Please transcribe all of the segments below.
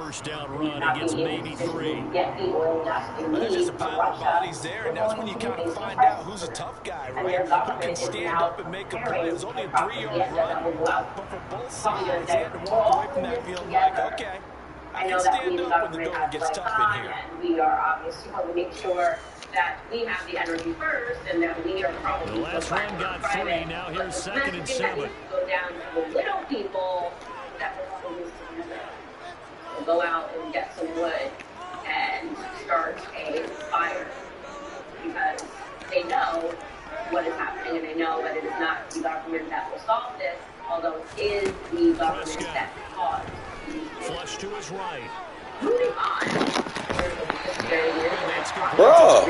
first down run. He gets maybe 3. There's just a pile of bodies there, and that's when you kind of find out who's a tough guy, right? Who can stand up and make a play. It was only a 3-yard run, but for both sides, he had to walk away from that field like, okay, I can stand up when the going gets tough in here. We are obviously going to make sure that we have the energy first, and that we are probably the last run got 3. Now here's 2nd and 7. Go down to the little people that will always go out and get some wood and start a fire, because they know what is happening, and they know that it is not the government that will solve this, although it is the government that caused these things. Flush to his right. Moving on. Bro!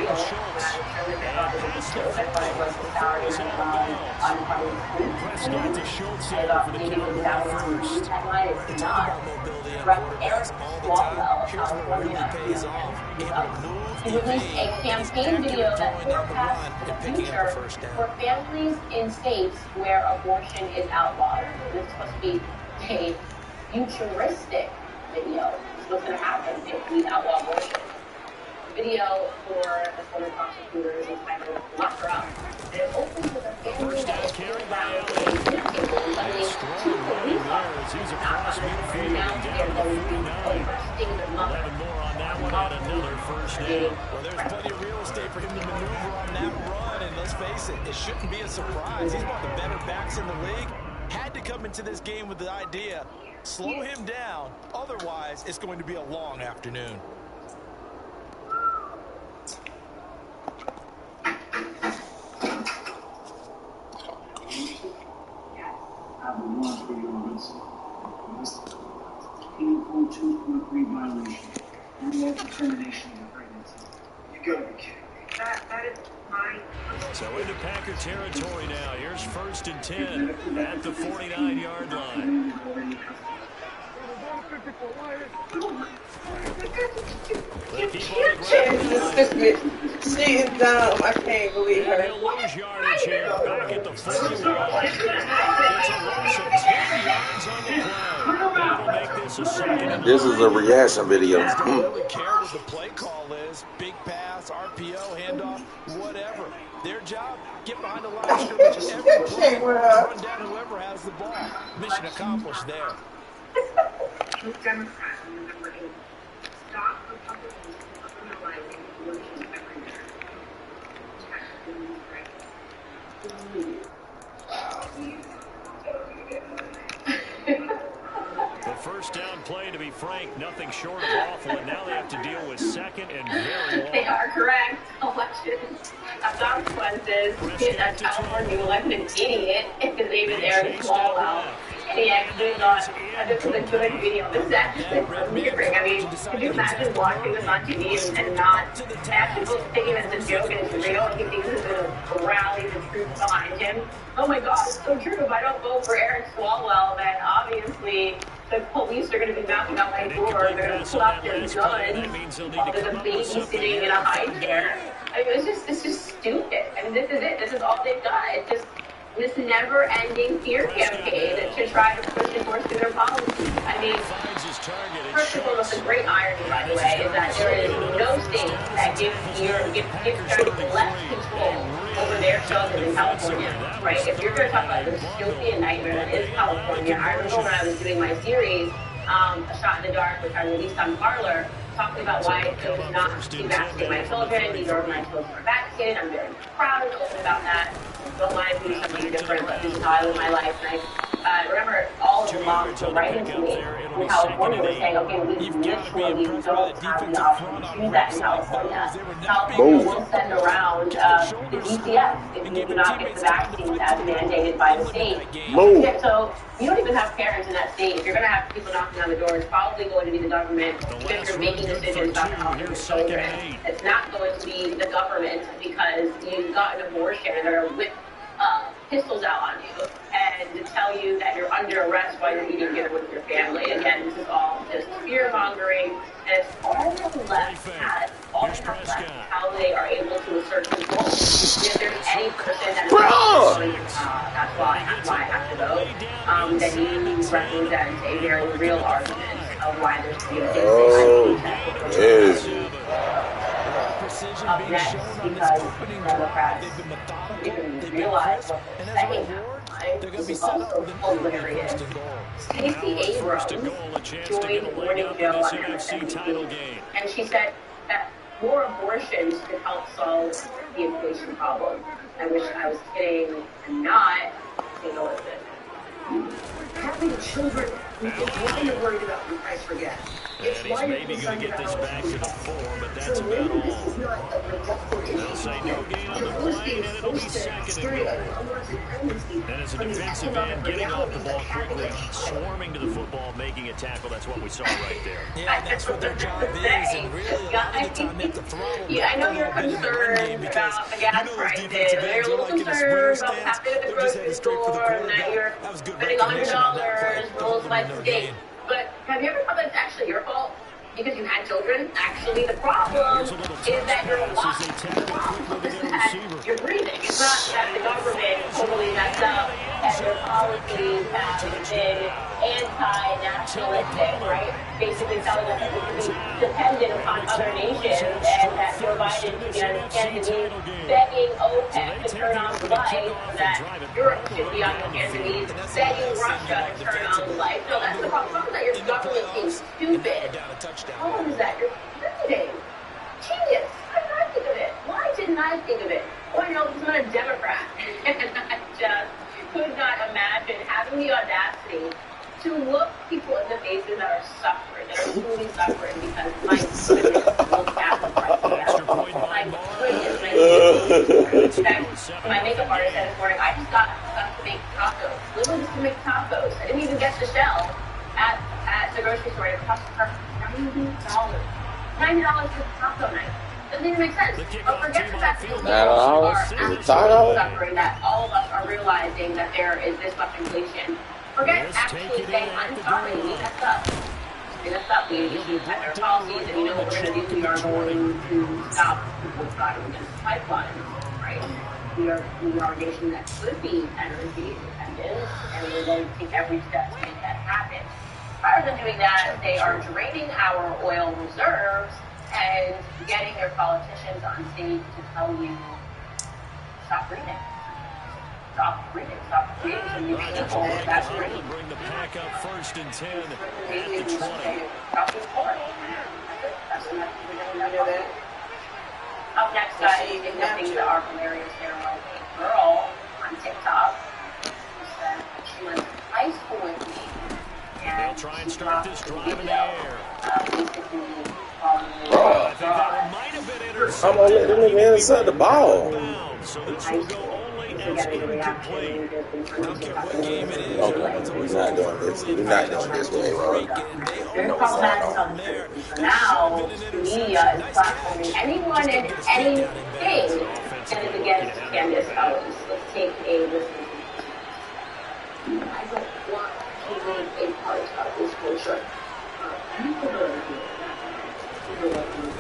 Prescott to Schultz here for the count first. He released a campaign video that forecasts the future for families in states where abortion is outlawed. This is supposed to be a futuristic video. What's going to happen if we outlaw abortion? The video for the former prosecutors is titled Lock Her Up. And it opens with a family that is carried around a dinner table and suddenly 2 police officers knock on it, and now they're going to be arresting the mother. 11 more on that one and another first down. Well, there's plenty of real estate for him to maneuver on that run, and let's face it, it shouldn't be a surprise. He's one of the better backs in the league. Had to come into this game with the idea, slow him down, otherwise it's going to be a long afternoon. Painful 2.3 violation. Unlawful termination of the pregnancy. You gotta be kidding me. That is my... So into Packer territory now. Here's 1st and 10 at the 49-yard line. She is dumb. I can't believe her. He'll lose yardage here. Back at the 41. It's a loss of 10 yards on the play. That'll make this a 2nd and 9. This is a reaction video. Don't really care what the play call is. Big pass, RPO, handoff, whatever. Their job, get behind the line of scrimmage every play, run down whoever has the ball. Mission accomplished there. Democrat, number 8. Stop Republicans from criminalizing abortion everywhere. The first down play, to be frank, nothing short of awful, and now they have to deal with 2nd and very long. They are correct. Elections have consequences. That's California elected an idiot. His name is Eric Swalwell. And he actually got, this is a good video. This is actually amazing. I mean, could you imagine watching this on TV and not actually taking it as a joke and it's real, and he thinks this is going to rally the troops behind him? Oh my God, it's so true. If I don't vote for Eric Swalwell, then obviously the police are going to be knocking on my door. They're going to pull out their guns while there's a baby sitting in a high chair. I mean, it's just stupid. I mean, this is it. This is all they've got. It's just this never-ending fear campaign to try to push and force through their policies. I mean, first of all, the great irony, by the way, is that there is no state that gives parents less control over their children than California, right? If you're going to talk about the dystopian nightmare that is California, I remember when I was doing my series, A Shot in the Dark, which I released on Parler, talking about why I chose not to vaccinate my children. These are my children are vaccinated. I'm very proud and open about that. Don't want to do something different, but this is how I live my life. And I remember all of the moms were writing to me in California were saying, okay, we literally don't have the option to do that in California. California will send around the DCS if you do not get the vaccines as mandated by the state. Yeah, so you don't even have parents in that state. If you're going to have people knocking on the door, it's probably going to be the government because you're making decisions about how your children. It's not going to be the government because you got an abortion and they're whip pistols out on you and to tell you that you're under arrest while you're eating dinner with your family. Again, this is all just fear-mongering, and it's all the left has. All the left how they are able to assert control. If there's any person that is that's why I have to vote, then you represent a very real argument of why there's Oh, is up next because Democrats didn't realize what they're saying. This is also hilarious. Stacey Abrams joined Morning Joe on MSNBC, and she said that more abortions could help solve the inflation problem. I wish I was kidding and not. Take a listen. Having children is why you're worried about the price for gas. And he's maybe going to get this back to the 4, but that's about all. They'll say no gain on the play, and it'll be second and goal. And as a defensive end, getting off the ball quickly, swarming to the football, making a tackle, that's what we saw right there. Yeah, that's what their job is, and really, a lot of the time, they have to throttle. Yeah, I know you're concerned about the gas prices. You're a little concerned about having to the grocery store, and that you're spending $100 for a little slice of steak. But have you ever thought that it's actually your fault? Because you had children? Actually, the problem is that you're alive. The problem is that you're breathing. It's not that the government totally messed up and their policies have been anti-nationalistic, right? Basically telling us that we can be dependent upon other nations and that Joe Biden should be on his hands and knees begging OPEC to turn on the lights, that Europe should be on his hands and knees begging Russia to turn on the lights. No, that's the problem, that your government seems stupid. The problem is that you're breathing. Genius. How did I think of it? Why didn't I think of it? Oh, you know, because I'm a Democrat. And I just could not imagine having the audacity to look people in the faces that are suffering, that are truly suffering, because my goodness, look at the price of gas. My goodness, my goodness. In fact, my makeup artist said this morning, I just got stuff to make tacos. Literally just to make tacos. I didn't even get the shell at the grocery store. It cost her $90. $90 for taco night. Doesn't even make sense. But forget the fact that people are actually suffering, that all of us are realizing that there is this much inflation. Forget actually saying, I'm sorry, we messed up. We messed up. We had our policies, and you know what we're going to do? We are going to stop people driving against pipelines, right? We are a nation that should be energy independent, and we're going to take every step to make that happen. Rather than doing that, they are draining our oil reserves and getting their politicians on stage to tell you, stop breathing. Stop breathing. Stop creating some new people. That's great. Bring the pack up 1st and 10 at the 20. Stop the sport. That's the message we're doing. Up next, guys, you think of things that are hilarious. There was a girl on TikTok who said that she went to high school with me. They'll try and start this drive in the air. I think that one might have been intercepted. I'm gonna let them nigga inside the ball. So this will go only as incomplete. Don't care what game it is. Okay, we're not doing this. We're not doing this way, bro. Now, media is platforming anyone and anything that is against Candace Owens. Let's take a listen. I don't want to make a part of this culture.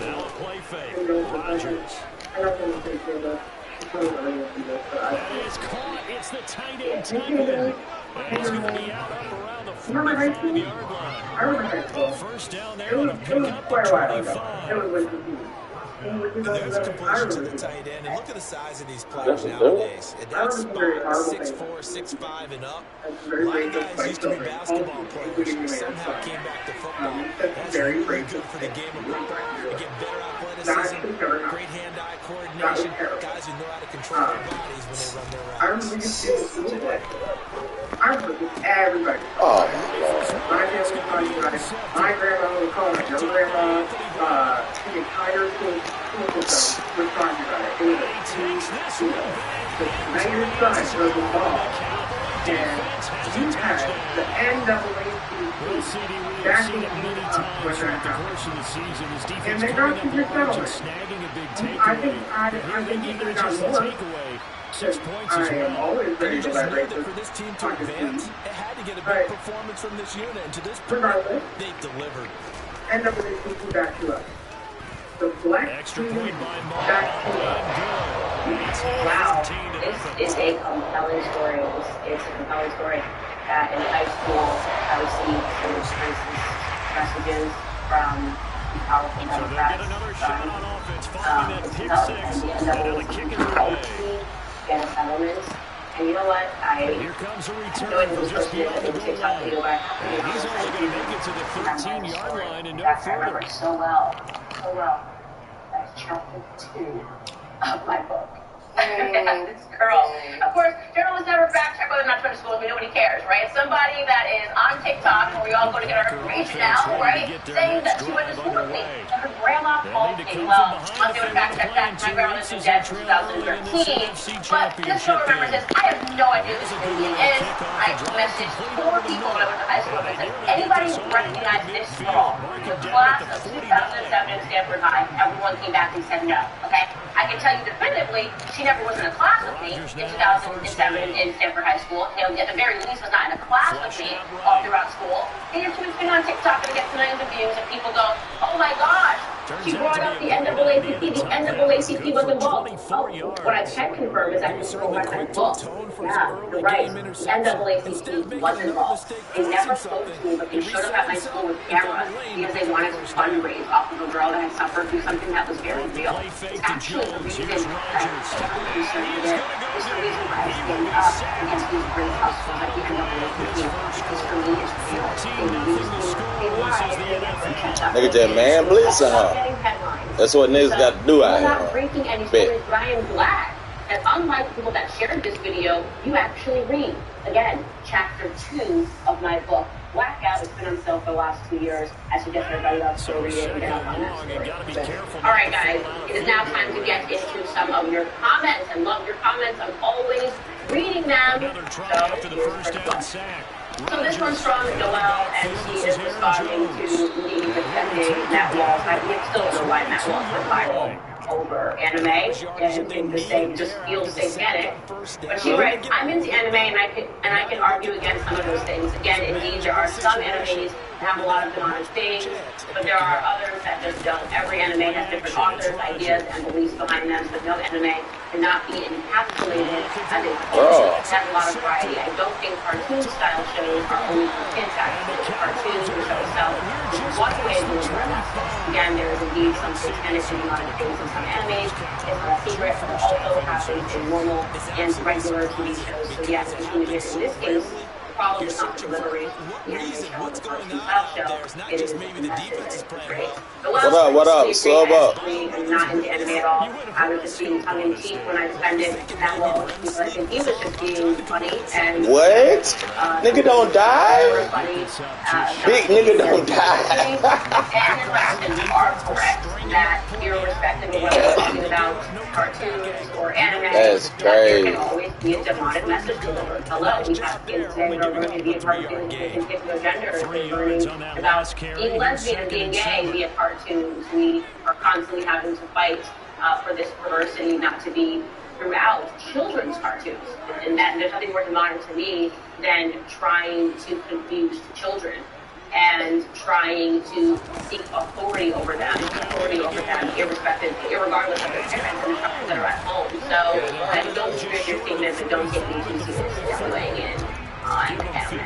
Now a play fake. Rodgers. That is caught. It's the tight end tackle. And he's going to be out up around the 45-yard line. First down there on a pickup of 25. And there's a completion to the tight end. And look at the size of these players nowadays. And that's about 6'4", 6'5", and up. A lot of guys used to be basketball players who somehow came back to football. That's really good for the game of football. You get better athleticism, great hand-eye coordination, guys who know how to control their bodies when they run their routes. I remember you seeing this today. I remember everybody. Oh, my God. My family was talking about it. My grandma would call it. Your grandma, the entire school system was talking about it. It was a huge deal. The negative side of the ball. And you had the NAACP backing you up when that happened. And they got to your settlement. I think you could have got more. 6 points is I am always ready You to just knew vibrate that for this team to advance, it had to get a big performance from this unit. And to this point, they delivered. NAACP back to us. The black extra team point by back to us. Wow, this is a compelling story. It's a compelling story that in high school I received some messages from powerful Democrats. It's no, and the NAACP get a settlement. And you know what? I enjoyed the first TikTok video where I remember so well. That's chapter 2 of my book. This girl, of course, journalists never fact check whether or not to school. Nobody cares, right? Somebody that is on TikTok, where we all go to get our information now, right? Saying that she went to school with me, that her grandma called me. Well, I'm doing fact check that. My grandmother's been dead since 2013. But this girl remembers this. I have no idea who this lady is. I messaged 4 people when I went to high school. I said, anybody recognize this girl? The class of 2007 at Stanford High. Everyone came back and said no. Okay? I can tell you definitively, she never was in a class with me in 2007 in Stanford High School. You know, at the very least, was not in a class with me all throughout school. And she was been on TikTok and gets millions of views, and people go, oh my gosh, she brought up the NAACP. The NAACP was involved. Oh, what I can confirm is that this girl read my book. Yeah, you're right. The NAACP was involved. They never spoke to me, but they showed up at my school with cameras because they wanted to fundraise off of a girl that had suffered through something that was very real. It's actually the reason that I'm concerned with it. It's the reason why I stand up against these great hustles like the NAACP. Because for me, it's real. They lie, and they never catch up. Nigga just man blitzing her. That's what niggas got to do out here. I'm not breaking any stories, but I am glad that unlike people that shared this video, you actually read. Again, chapter 2 of my book, Blackout. It's been on sale for the last 2 years. I suggest everybody else go read it and get up on that story. Alright guys, it is now time to get into some of your comments. I love your comments. I'm always reading them. So here's the first one. So this one's from Noelle, and she is responding to me defending Matt Walsh. I still don't know why Matt Walsh went viral over anime, and the same just feels satanic. But she writes, I'm into anime, and I can argue against some of those things. Again, indeed, there are some animes that have a lot of demonic things, but there are others that just don't. Every anime has different authors, ideas, and beliefs behind them, so no anime cannot be encapsulated as a whole. It has a lot of variety. I don't think cartoon-style shows are only for kids, actually. Cartoons, the show itself, is one way to learn aspects. Again, there is indeed some satanic and demonic things in some animes. It's not a secret, but it also happens in normal and regular TV shows. So yes, in this case, the problem is not delivery. The anime show, the cartoon-style show, it is the message that great. What up? Sub up. I'm not into anime at all. I was just being tongue-in-cheek when I defended Matt Walsh because I think he was just being funny and what? Nigga don't die? Big nigga don't die. And his lessons are correct that irrespective of whether we're talking about cartoons or anime, that's there crazy. can always be a demonic message delivered. Hello, we have kids today that are learning to be a part of their particular gender. They're learning about being lesbian and being gay via cartoons. We are constantly having to fight for this perversity not to be throughout children's cartoons. And there's nothing more demonic to me than trying to confuse children and trying to seek authority over them, irregardless of their parents and the structures that are at home. So don't trigger your statements and don't take these into weighing in on anime.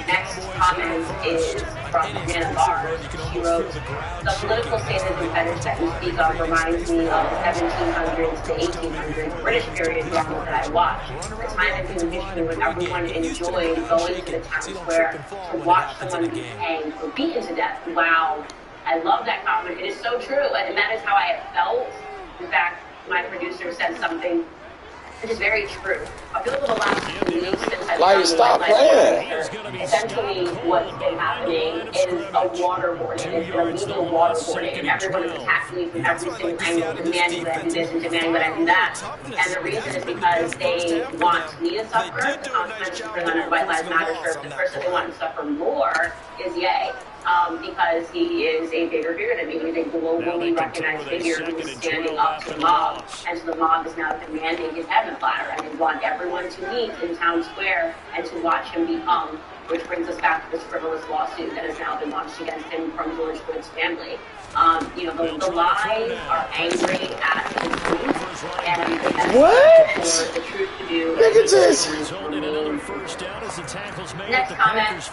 Next comment is from Hannah Barr. She wrote, the political statement and fetish that you speak of reminds me of the 1700s to 1800s British period drama that I watched. The time in human history when everyone enjoyed going to the town square to watch someone be hanged or beaten to death. Wow. I love that comment. It is so true, and that is how I have felt. In fact, my producer said something which is very true. I feel like for the last 2 weeks since I've like, stop playing. Essentially what's been happening is a waterboarding. It's been a legal waterboarding. And everyone is attacking me from every single angle, demanding that I do this and demanding that I do that. And the reason is because they want me to suffer. The consequences for the White Lives Matter shirt. The person they want to suffer more is Ye. Because he is a bigger figure than me. He's a globally recognized figure who is standing up to the mob. And so the mob is now demanding his head on a platter. And they want everyone to meet in town square and to watch him be hung. Which brings us back to this frivolous lawsuit that has now been launched against him from George Floyd's family. The lies are angry at the truth. And what? For the truth to do. Look at this. Next comment.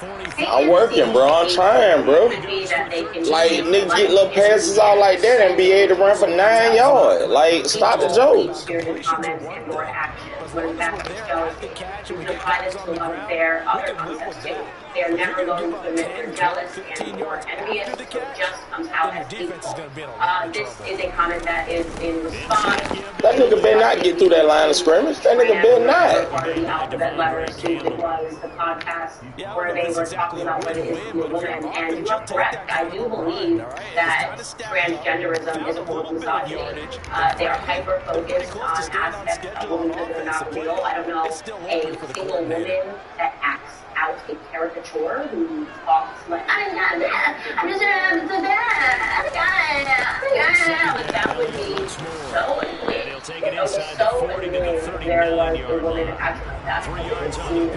I'm working, bro. I'm trying, bro. Like, niggas get little passes out like that and be able to run for 9 yards. Like, stop the jokes. Comments and your actions. What in fact this shows is you apply this to unfair other concepts too. They are never going to admit they're jealous and or envious. It just comes out as hateful. This is a comment that is in response. That nigga better not get through that line of scrimmage. That nigga better not. The alphabet letters to it was the podcast where they were talking about what it is to be a woman. And you are correct. I do believe that transgenderism is a form of misogyny. They are hyper focused on aspects of womanhood that are not real. I don't know a single woman that acts out a caricature who talks like, I'm not bad, I'm just so bad, I'm a guy, like that would be so annoying. It would be so annoying if there was a woman that acted like that. It would seem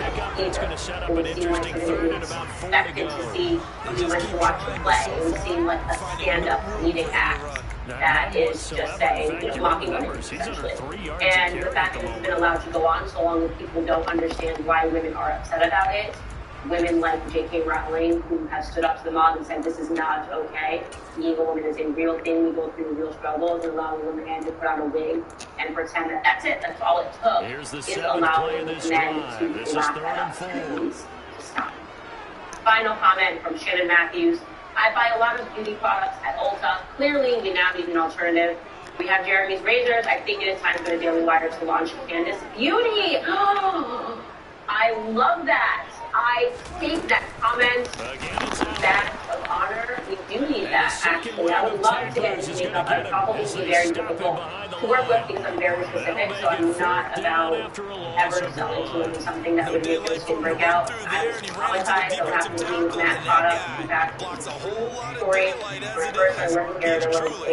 expected to see when you went to watch the play. It would seem like a stand-up comedic act that is just saying, mocking women, essentially. And the fact that it's been allowed to go on so long that people don't understand why women are upset about it. Women like J.K. Rowling, who have stood up to the mob and said this is not okay. Being a woman is a real thing. We go through real struggles, and allowing a man to put on a wig and pretend that that's it, that's all it took, is allowing men to laugh at us. It needs to stop. Final comment from Shannon Matthews. I buy a lot of beauty products at Ulta. Clearly, we now need an alternative. We have Jeremy's razors. I think it is time for the Daily Wire to launch Candace Beauty. Oh, I love that. I take that comment. Badge of honor. We do need that, actually. I would love to get into makeup. It would probably be very difficult to work with because I'm very specific, so I'm not about ever selling to them something that would make their skin break out. I was traumatized what happened to me with Matt product. In fact, story, when I first started working here, there was a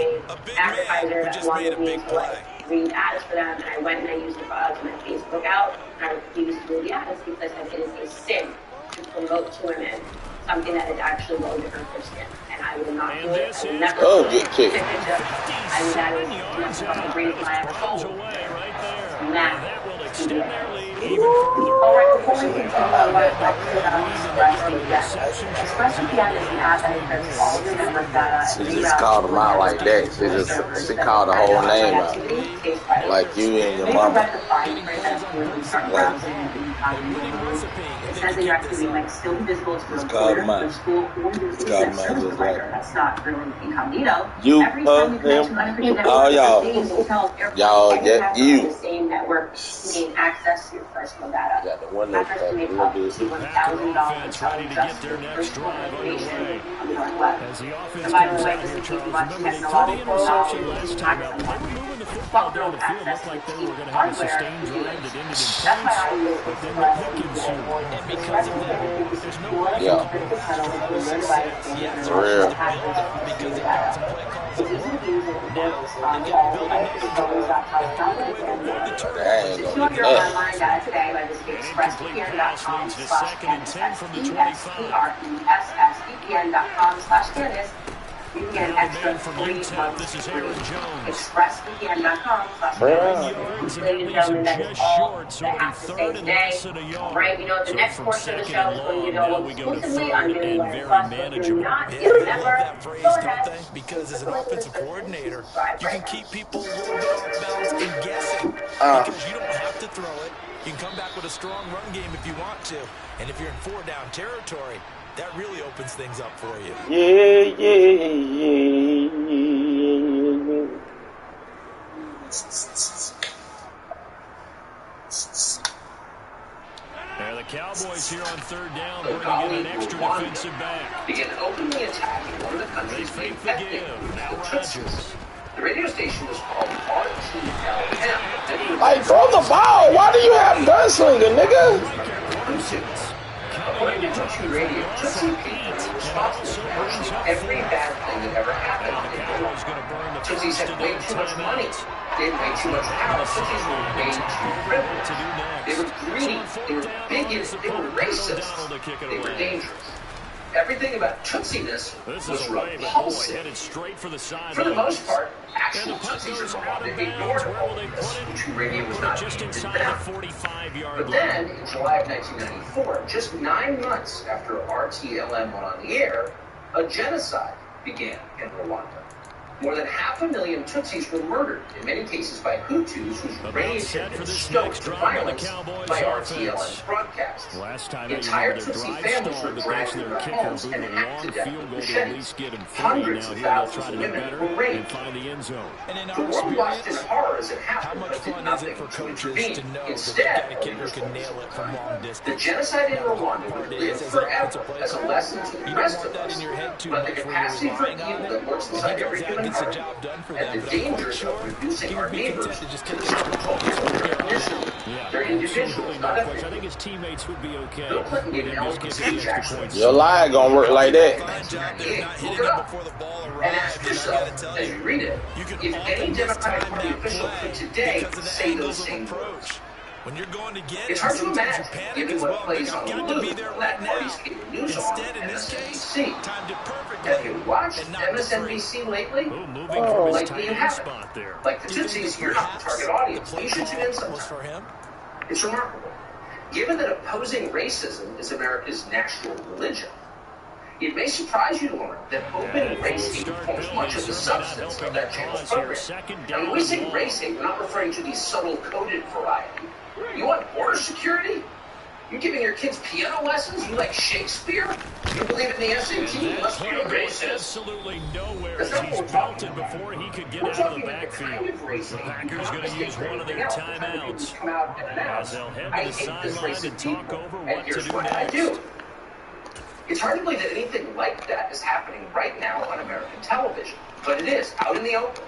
advertiser that wanted me to read ads for them, and I went and I used the product on my Facebook out, and I refused to do the ads because I said it is a sin to promote to women something that is actually low to hurt their skin, and I will not do it. I will never do it. I mean, that is one of the greatest things I ever sold. Matt. Alright, before we continue, I would like to ExpressVPN is the app that encrypts all of your network data. She just called them out like that. She called the whole name out. Like you and your mama. It says that your activity might still be visible to your employer, your school, or your service provider. That's not really incognito. You, every time you connect to unencrypted network, all y'all, you the same network gain access to your personal data. Yeah, the one Hackers can make up to $1,000 selling just your personal information on the dark web. So by the way, this is too much technological knowledge to hack someone. Well, they don't access to the hardware to do it. That's why I use this And because of that, there's no way yeah. For real. because it comes and play calls at work. Now, they get building Secure your online data today by visiting expressvpn.com/expressvpn.com/Candace. You can get an extra 3 months free. expressvpn.com/Candace. Ladies and gentlemen, that is all that I have to say today. Right, we know the next portion of the show is going to be available exclusively on Daily Wire Plus, but if you're not yet a member, go ahead. Because as an offensive coordinator, you can keep people a little bit off balance and guessing. Because you don't have to throw it. You can come back with a strong run game if you want to. And if you're in 4-down territory, that really opens things up for you. Yeah. And the Cowboys here on 3rd down, bringing in an extra defensive back. Begin openly attacking one of the country's main ethnic Now Rodgers. The radio station is called RTLM. Like, throw the ball. Why do you have gunslinger, nigga? According to Tootsie Radio, Tootsie people were responsible for virtually every bad thing that ever happened in the world. Tootsies had way too much money. They had way too much power. Tootsies were way too privileged. They were greedy. They were bigoted. They were racist. They were dangerous. Everything about tootsiness was repulsive. Headed straight for the sideline. For the most part, actual tootsies are wanted to ignore all this. Two Radio was not just aimed inside at the them. 45-yard But then, in July of 1994, just 9 months after RTLM went on the air, a genocide began in Rwanda. More than 500,000 Tutsis were murdered, in many cases by Hutus whose rage had been stoked to violence by RTLM's broadcasts. Entire Tutsi families were dragged from their homes and hacked to death with machetes. Hundreds of thousands of women were raped. The world watched in horror as it happened, but did nothing to intervene. Instead, the genocide in Rwanda would live forever as a lesson to the rest of us about the capacity for evil that lurks inside every human heart, and the dangers of reducing our neighbors to just focus on their ethnicity. They're individuals, not ethnic. I think his teammates would be okay. Bill Clinton gave an eloquent speech, actually. Your lie gonna work like that. Look it up and ask yourself as you read it, if any Democratic Party official could today say those same words. When you're going to get it's hard to imagine, given what plays on the news on that party's cable news arm, MSNBC. Have you watched MSNBC lately? Likely you haven't. Like the Tutsis, you're not the target audience. You should tune in sometime. It's remarkable. Given that opposing racism is America's national religion, it may surprise you to learn that open race hate forms much of the substance of that channel's program. And when we say race hate, we're not referring to the subtle coded variety. You want border security? You're giving your kids piano lessons? You like Shakespeare? You believe in the SAT? You must be a racist. Absolutely nowhere. He's belted before he could get out of the backfield. The Packers going to use one of their timeouts as they'll head to the sideline and talk over what to do next. It's hard to believe that anything like that is happening right now on American television, but it is, out in the open.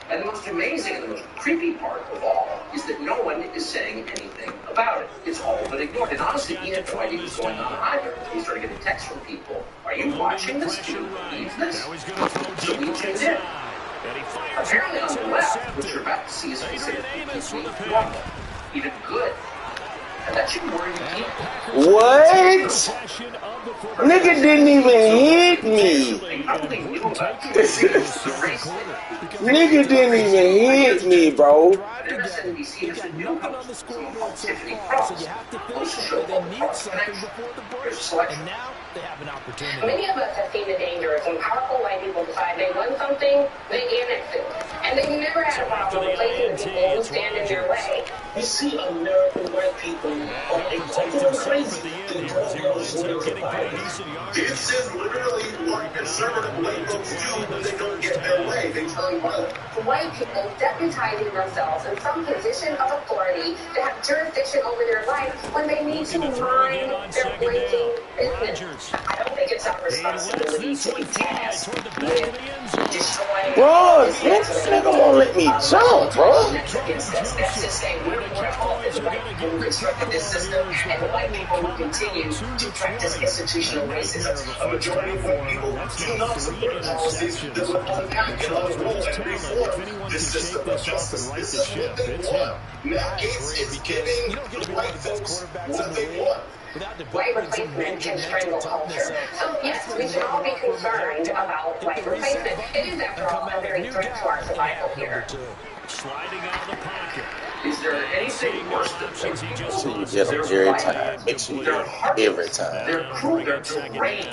And the most amazing and the most creepy part of all is that no one is saying anything about it. It's all but ignored. And honestly, he had no idea what was going on either. He started getting texts from people. Are you watching this? Do you believe this? So we tuned in. Apparently on the left, what you're about to see is considered completely normal, even good. And that should worry you. What? Nigga didn't even hit me. Nigga didn't even hit me, bro. MSNBC has a new host, someone called Tiffany Cross, hosts a show called Cross Connection. Here's a selection. Many of us have seen the dangers when powerful white people decide they want something, they annex it. And they've never had a problem replacing the people who stand in their way. You see American white people going crazy. They don't know what to buy. This is literally what conservative white folks do when they don't get their way. They turn violent. White people deputizing themselves in some position of authority to have jurisdiction over their life when they need to mind their blinking business. I don't think it's our responsibility to be tasked with destroying. Bro, this nigga won't let me jump, bro. That's to say we're more involved than white people who constructed this system and the white people who continue to practice institutional racism. A majority of white people do not support policies that will unpack and unroll and reform this system of justice. This is what they want. Matt Gaetz is giving the white folks what they want. White replacement can strangle culture. So yes, we should all be concerned about white replacement. It is, after all, a very threat to our survival here. Sliding out of the pocket. Is there anything worse than those people? You get them every time. Makes you get them every time. They're cruel, they're deranged,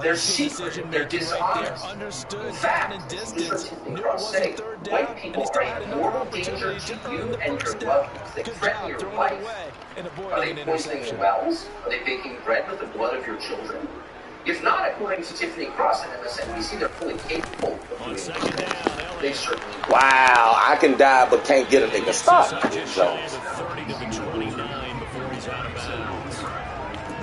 they're secret, they're dishonest. In fact, Mr. Tiffany Cross say, white people are a mortal danger to you and your loved ones. They threaten your life. Are they poisoning the wells? Are they baking bread with the blood of your children? If not, according to Tiffany Cross and MSNBC, they're fully capable of doing it. They certainly will. Wow, I can die but can't get a nigga stop. So. 30 to 29 before he's out of bounds.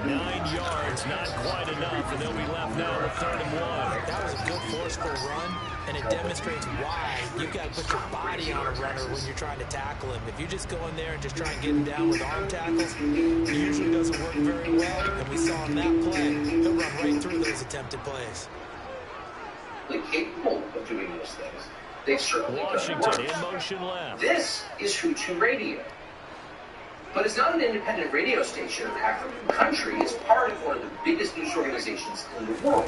9 yards, not quite enough, and they'll be left now with 3rd and 1. That was a good forceful run, and it demonstrates why you've got to put your body on a runner when you're trying to tackle him. If you just go in there and just try and get him down with arm tackles, it usually doesn't work very well, and we saw in that play, he'll run right through those attempted plays. They're capable of doing those things. They've certainly done Washington worse. in motion left. This is Who To Radio. But it's not an independent radio station in African country. It's part of one of the biggest news organizations in the world.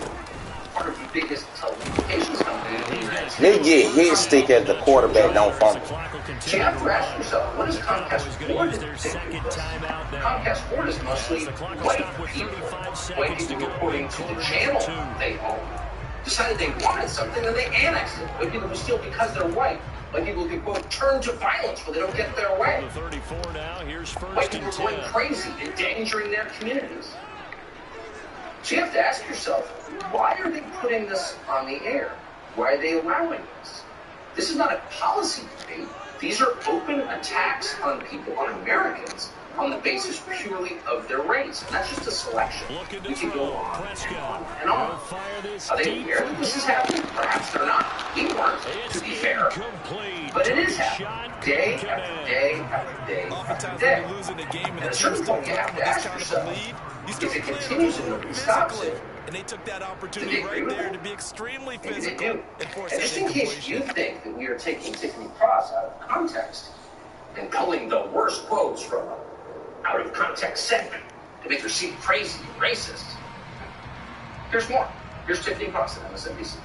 Part of the biggest telecommunications company in the United States. They get hit stick as the quarterback don't fumble. So you have to ask yourself, what is Comcast Ford thinking? Comcast Ford is mostly white people. White people reporting to the channel they own. Decided they wanted something, then they annexed it. White people who steal because they're white. White people who, quote, turn to violence when they don't get their way. White people are going crazy, endangering their communities. So you have to ask yourself, why are they putting this on the air? Why are they allowing this? This is not a policy debate. These are open attacks on people, on Americans, on the basis purely of their race. And that's just a selection. We can go on and on. Are they aware that this is happening? Perhaps they're not. We weren't, to be fair. But it is happening. Day after day after day after day. And at a certain point, you have to ask yourself, if it continues and nobody stops it, and they took that opportunity right there to be extremely physical. And just in case you think that we are taking Tiffany Cross out of context and pulling the worst quotes from an out-of-context segment to make her seem crazy and racist, here's more. Here's Tiffany Cross at MSNBC.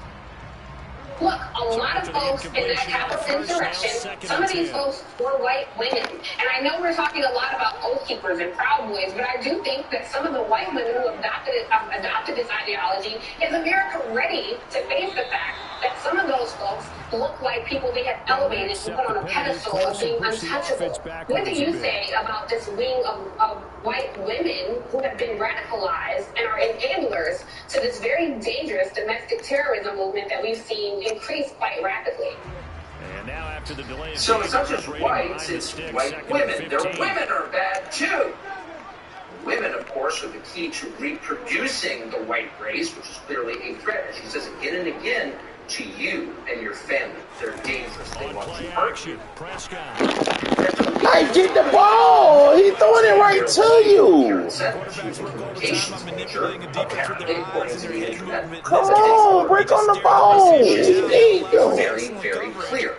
Look, a lot of folks in that Capitol insurrection, some of these folks were white women. And I know we're talking a lot about Oath Keepers and Proud Boys, but I do think that some of the white women who adopted this ideology, is America ready to face the fact that some of those folks look like people they have elevated and put on a pedestal of being untouchable? What do you say about this wing of white women who have been radicalized and are enablers to this very dangerous domestic terrorism movement that we've seen increase quite rapidly? And now after the delay, so it's not just whites, it's white women. Their women are bad too. Women, of course, are the key to reproducing the white race, which is clearly a threat. She says again and again, to you and your family. They're dangerous. They want to hurt you. Like, get the ball. He's throwing it right to you. Come on, break on the ball. Very, very clear.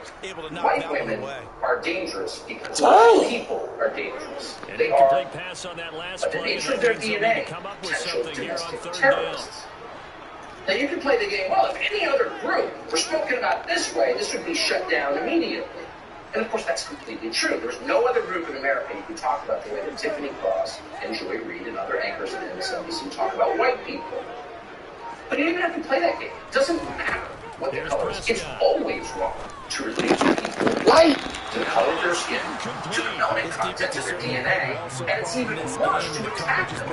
White women are dangerous because white people are dangerous. They are, by the nature of their DNA, potential domestic terrorists. Now, you can play the game, well, if any other group were spoken about this way, this would be shut down immediately. And, of course, that's completely true. There's no other group in America you can talk about the way that Tiffany Cross and Joy Reid and other anchors at MSNBC talk about white people. But you don't even have to play that game. It doesn't matter what the color is. It's always wrong to relate to people to the color of their skin, to the melanin content of their DNA, and it's even worse to attack them.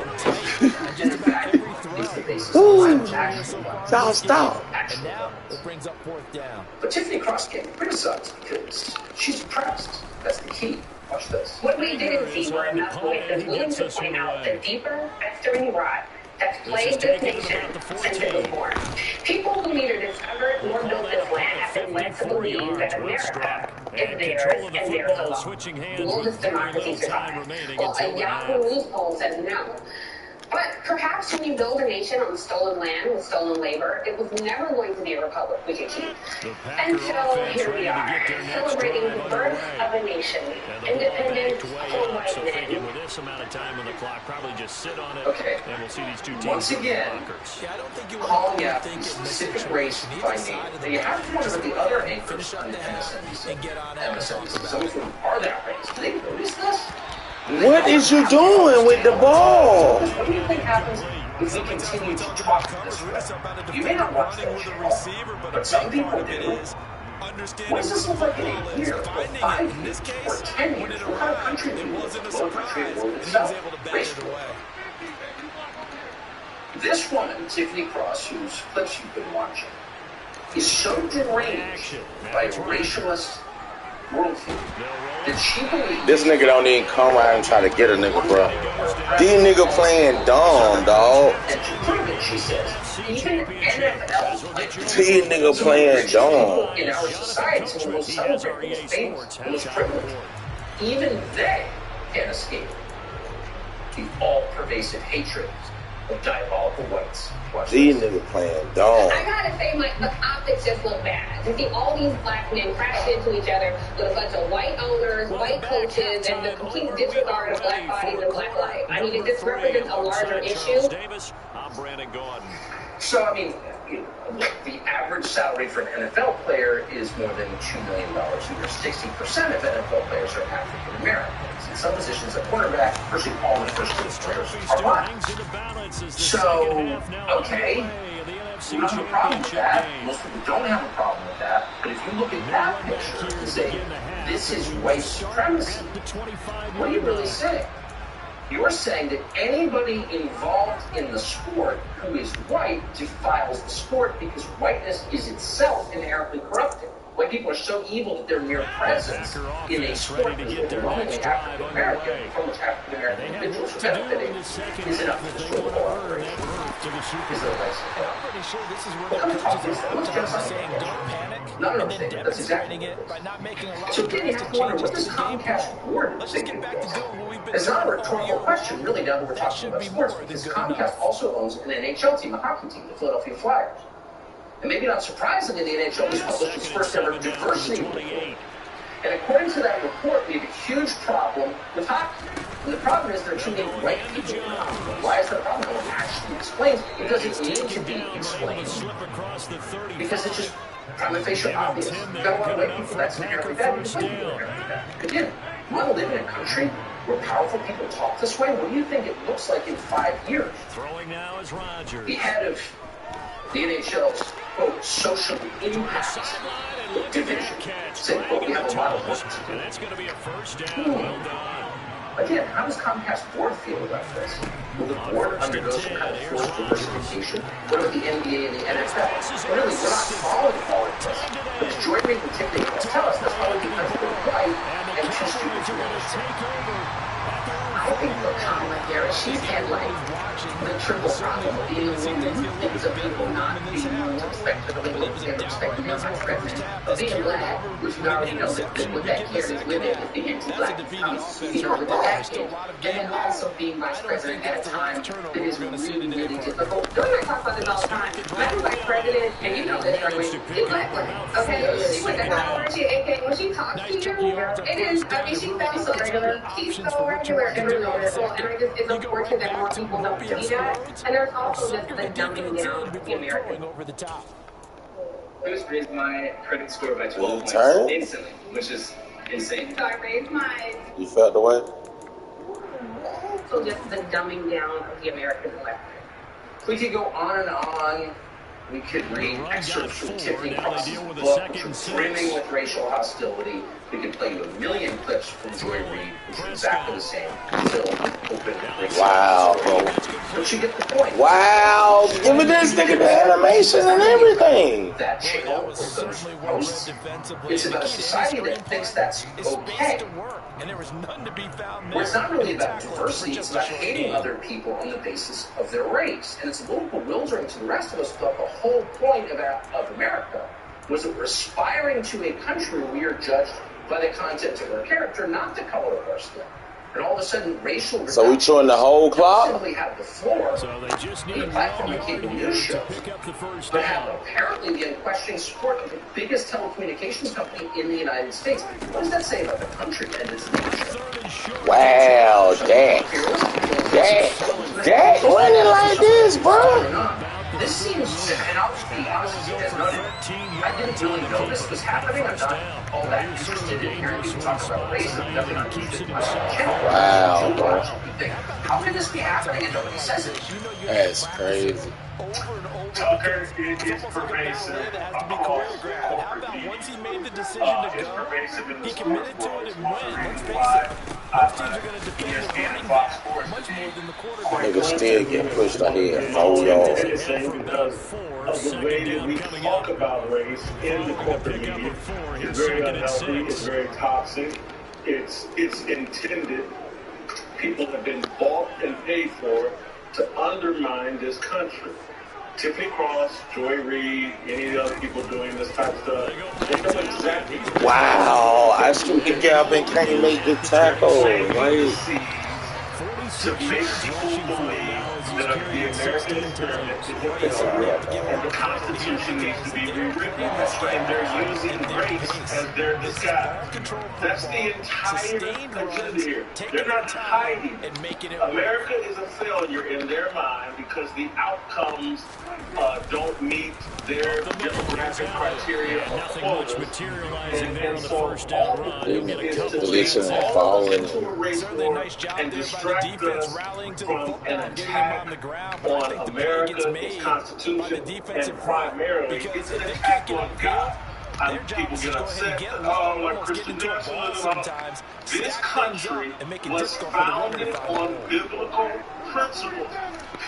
And in fact, it's the basis of actual Stop. And now it brings up fourth down. But Tiffany Cross can't be criticized because she's depressed. That's the key. Watch this. What we didn't see were enough voices willing to point out the deeper, festering rot that's plagued this nation since it was born. People who neither discovered nor built this land have been led to believe that America is theirs and theirs alone. Will this democracy survive? Well, a Yahoo News poll says no. But perhaps when you build a nation on stolen land with stolen labor, it was never going to be a republic we could keep. And so here we are, celebrating the birth of a nation, independent for white men. With this amount of time on the clock, probably just sit on it, and we'll see these two teams. Once again, calling out the specific race by name. Now you have to wonder what the other anchors on MSNBC, some of whom are that race, do they notice this? What is you doing with the ball? What do you think happens if we continue to talk this way? You may not watch that channel, but some people do. What does this look like in a year, or 5 years, or 10 years? What kind of country do we live in? What country will itself? Racially. This woman, Tiffany Cross, whose clips you've been watching, is so deranged by racialist worldview that she believes this nigga don't even come around and try to get a nigga, bro. These nigga playing dumb, dog. And to prove it, she says, even NFL players, These nigga playing dumb. in our society, the most celebrated, most famous, most privileged, even they can't escape the all-pervasive hatred of diabolical whites. These niggas playing dumb. I gotta say, the optics just look bad. To see all these black men crash into each other with a bunch of white owners, white coaches, and the complete disregard of black bodies and black life. I mean, it just represents a larger issue. So, I mean, the average salary for an NFL player is more than $2 million a year. 60% of NFL players are African Americans. In some positions, at quarterback, virtually all the first-team players are blacks. So, okay, we don't have a problem with that. Most people don't have a problem with that. But if you look at that picture and say, this is white supremacy, what are you really saying? You're saying that anybody involved in the sport who is white defiles the sport because whiteness is itself inherently corrupting. White people are so evil that their mere presence in a sport that is overwhelmingly African American, from which African American individuals are benefiting, is enough to destroy the whole operation. Is that what I say? I'm pretty sure this is where Well, the come coaches talk to us. Let's saying don't panic No, and then that's exactly demonstrating it by not making a lot so of again, you have drastic to wonder, changes what to does the game Comcast plan. board Let's think just get of back to this? doing what we've been It's not a doing all rhetorical year. question, really, now that we're That talking should about be sports, more than because good Comcast enough. also owns an NHL team, a hockey team, the Philadelphia Flyers. And maybe not surprisingly, the NHL was published its first ever diversity report. And according to that report, we have a huge problem with hockey. And the problem is there are too many white people in hockey. Why is that a problem? No one actually explains. It doesn't need to be explained. Because it's just prima facie obvious. You've got a lot of white people, that's inherently bad. Because white people are inherently bad. Again, you want to live in a country where powerful people talk this way? What do you think it looks like in 5 years? Throwing now is Rodgers. The head of the NHL's, quote, social impact division said, quote, we have a lot of work to do. And that's going to be a first down. Well done. Again, how does Comcast board feel about this? Will the board undergo some kind of forced diversification? What about the NBA and the NFL? Clearly, we're not following all of this. But as Joy Reid and Tim Nichols tell us, that's probably because they're white and too stupid to understand. I think the Kamala Harris, she's had like the triple problem of being a woman, things of people not being willing to respect the liberals and respect the vice president, of being black, which we already know that what that carries with it is the anti-black with that kid, and then also being vice president at a time that is really, really difficult. Joey and I talk about this all the time. Black vice president, and you know this, right? She's black, okay? She went to Howard, and when she talks to you, it is, I mean, she sounds so regular. She's so regular and relatable, and I just, it's unfortunate that more people don't see that. And there's also just the dumbing down of the American. Over the top. I just raised my credit score by 12 points Turn? instantly, which is insane. So I raised mine. You felt the way? So just the dumbing down of the American black. We could go on and on. We could read excerpts from Tiffany Cross's book, which was brimming with racial hostility. We could play you a million clips from Joy Reid, which are exactly the same. Film, open, Wow, bro. But you get the point. Wow, give me this nigga the animation and everything. That channel, or those posts, it's about a society that thinks that's okay. And there was none to be found Well, it's not really about diversity, it's about hating other people on the basis of their race. And it's a little bewildering to the rest of us, but the whole point of America was that we're aspiring to a country where we are judged by the content of our character, not the color of our skin. And all of a sudden, racial So we chewing the whole clock? simply have the floor, So they just need the platform to keep news shows, pick up the first but have down. apparently the unquestioning support of the biggest telecommunications company in the United States. What does that say about the country and its leadership? Wow, Dak running like this, bro. This seems, and I'll just be honest with you, as noted, I didn't really know this was happening. I'm not all that interested in hearing people talk about race. I'm nothing I'm interested in my channel. Wow, bro. You think, how can this be happening and nobody says it? That's crazy. Tucker is pervasive across How about once he made the decision to it's go, pervasive in the he sports committed to world. it It's and one of went. the Let's reasons face why it. Most teams are going to defend the ESPN running and back Fox Sports much more than the quite quarterback. Nigga still get pushed ahead. 4 yards. criticized because of the way that we talk about race in the corporate media. It's very unhealthy. It's very toxic. It's intended. People have been bought and paid for to undermine this country. Tiffany Cross, Joy Reid, any of the other people doing this type of stuff, they know exactly. Wow, I shoot the gap and can't make the tackle. Right? To make people believe The American experiment is a failure, and the Constitution needs to be rewritten, and they're using race as their disguise. That's the entire agenda here. They're not hiding. America is a failure in their mind because the outcomes don't meet their demographic criteria of quotas. And so all they do is to take all of us into a race war and distract us from an attack on America, its Constitution, and primarily it's an attack on God. People get upset that, oh, like Christian nationalism. This country was founded on biblical principles.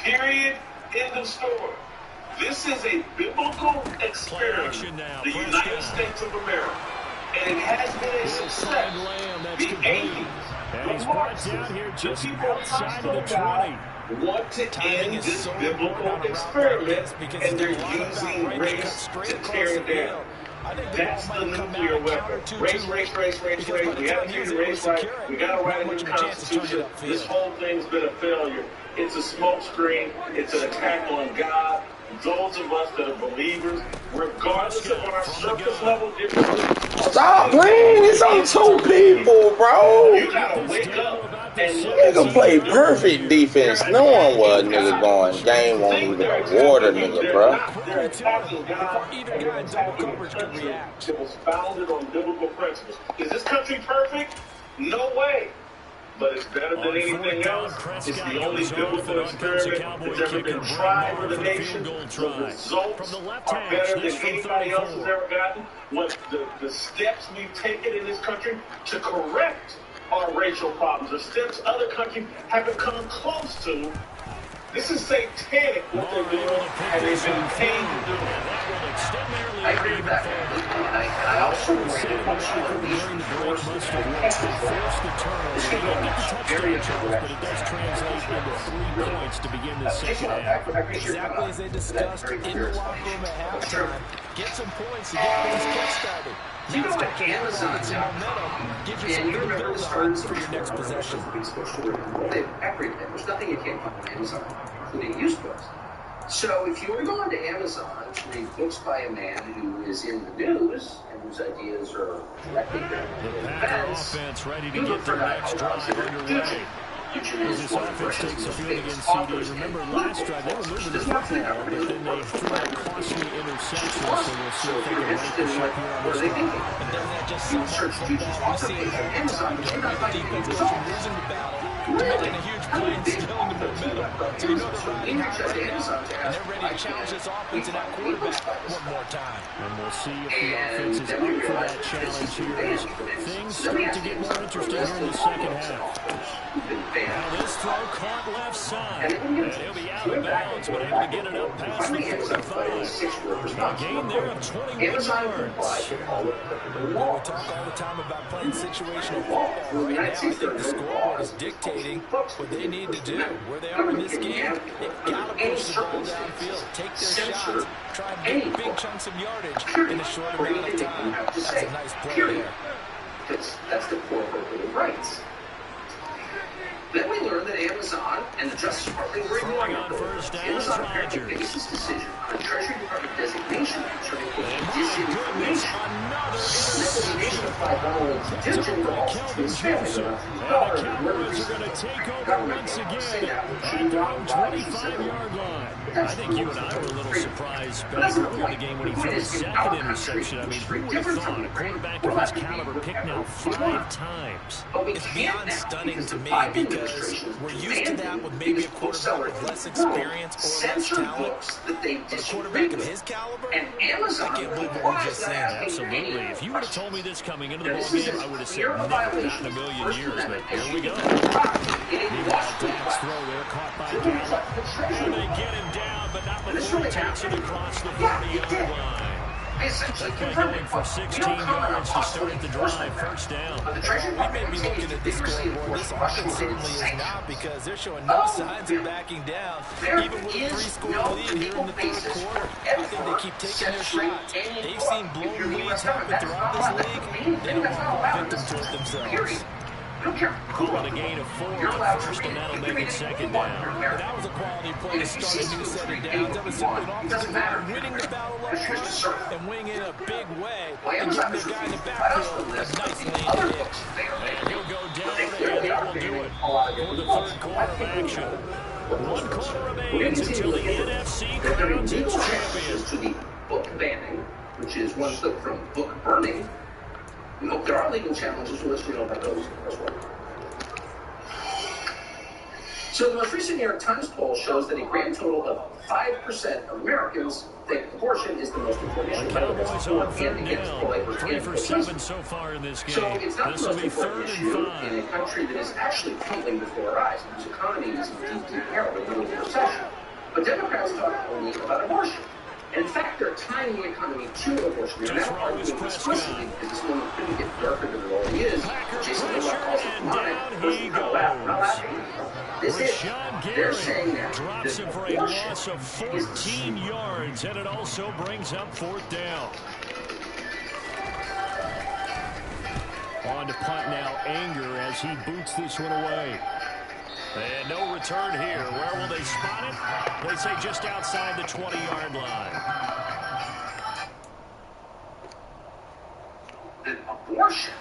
Period. End of story. This is a biblical experiment, the United States of America, and it has been a success. The 80s, the Marxists, the people outside of the 20 want to end this biblical experiment, and they're using race to tear it down. That's the nuclear weapon. Race. We haven't used race right. We got to write a new constitution. This whole thing's been a failure. It's a smokescreen. It's an attack on God. Those of us that are believers, regardless of what our surface level differences. Stop playing. It's on two people, bro. You gotta wake up and nigga play perfect defense, knowing what nigga going. Game won't even award a nigga, bro. They're attacking God, and they're attacking a country that was founded on biblical principles. Is this country perfect? No way. But it's better than anything else. It's the only biblical experiment that's ever been tried with the nation. The results are better than anybody else has ever gotten. What the steps we've taken in this country to correct our racial problems, the steps other countries haven't come close to. This is satanic what they're doing, and they've been paid to do it. I agree with that. And I also agree that once you release these forces, this can go very incorrect. But it does translate into 3 points to begin this second half. Exactly as they discussed in the locker room at halftime. Get some points to get things kick-started. You go to Amazon.com, and you remember the starts for your next possession. They have everything. There's nothing you can't find on Amazon, including used books. So if you were to go onto Amazon to read books by a man who is in the news and whose ideas are directly defense, you look for dialogues that are future. Future is one of the most famous authors. Remember last drive, they were moving the football, but then they threw a costly interception, so we'll see if they can right the ship here on what are this they thinking? You search futures author page on Amazon, you cannot find any results. Really? Huge plays, killing the momentum. So you know they're riding high right now, Amazon and they're ready to challenge this offense and that quarterback one more time. And we'll see if the offense is up for that challenge here as things start to get more interesting here in the second half. Now this throw caught left side, and he'll be out of bounds, but able to get it up past the 45. A gain there of 21 yards. We talk all the time about playing situational football. Right now, I think the scoreboard is dictating what they need to do. Where they are in this game, they've got to push the ball downfield, take their shots, try and get big chunks of yardage in a short amount of time. That's a nice play there. That's the core of the rights. Then we learned that Amazon and the Justice Department were ignoring it. Amazon apparently based this decision on a Treasury Department designation concerning disinformation. Misinformation applied not only to Digital, but also to his family. The Cowboys are going to take over once again at their own 25-yard line. I think you and I were a little surprised back earlier in the game when he threw his second interception. I mean, who would have thought a quarterback of his caliber picked now 5 times? It's beyond stunning to me because we're used to that with maybe a quarterback with less experience or less talent. But a quarterback of his caliber, and Amazon I can't believe what we just said. Absolutely. If you would have told me this coming into the ballgame, I would have said never, not in a million years. But here we go. Meanwhile, Dak's throw there caught by Gallup. And they get him down, but not before he takes it across the 40-yard line. They're going for 16 yards to start the drive. First down. We may be looking at the scoreboard. This offense certainly is not because they're showing no signs of backing down. Even with a 3-score lead here in the third quarter, I think they keep taking their shots. They've seen blown leads happen throughout this league. They don't want to fall victim to it themselves. Calling a gain of 4 on first, and that'll make it second down. That was a quality play to start a new set of downs. That was simply an offensive line winning the battle up front and winning in a big way and giving the guy in the backfield a nice lead hit. And he'll go down, and that will do it for the third quarter of action. 1 quarter remains until the NFC crowns its champion. To the book banning, which is one flip from book burning. We hope there are legal challenges. We'll let you know about those as well. So the most recent New York Times poll shows that a grand total of 5% of Americans think abortion is the most important issue. Cowboys on third down. 3 for 7 so far in this game. So it's not This the will most be important 3rd and issue 5. in a country that is actually crumbling before our eyes, whose economy is in deep peril, in the middle of a recession. But Democrats talk only about abortion. And in fact, they're tying the economy to abortion. They're now arguing explicitly because this moment couldn't get darker than it already is. Jason Whitlock calls it demonic. Person not laughing. This is, they're saying that drops him for a loss of 14 yards, and it also brings up 4th down. On to punt now, Anger as he boots this one away. And no return here. Where will they spot it? They say just outside the 20-yard line. The abortion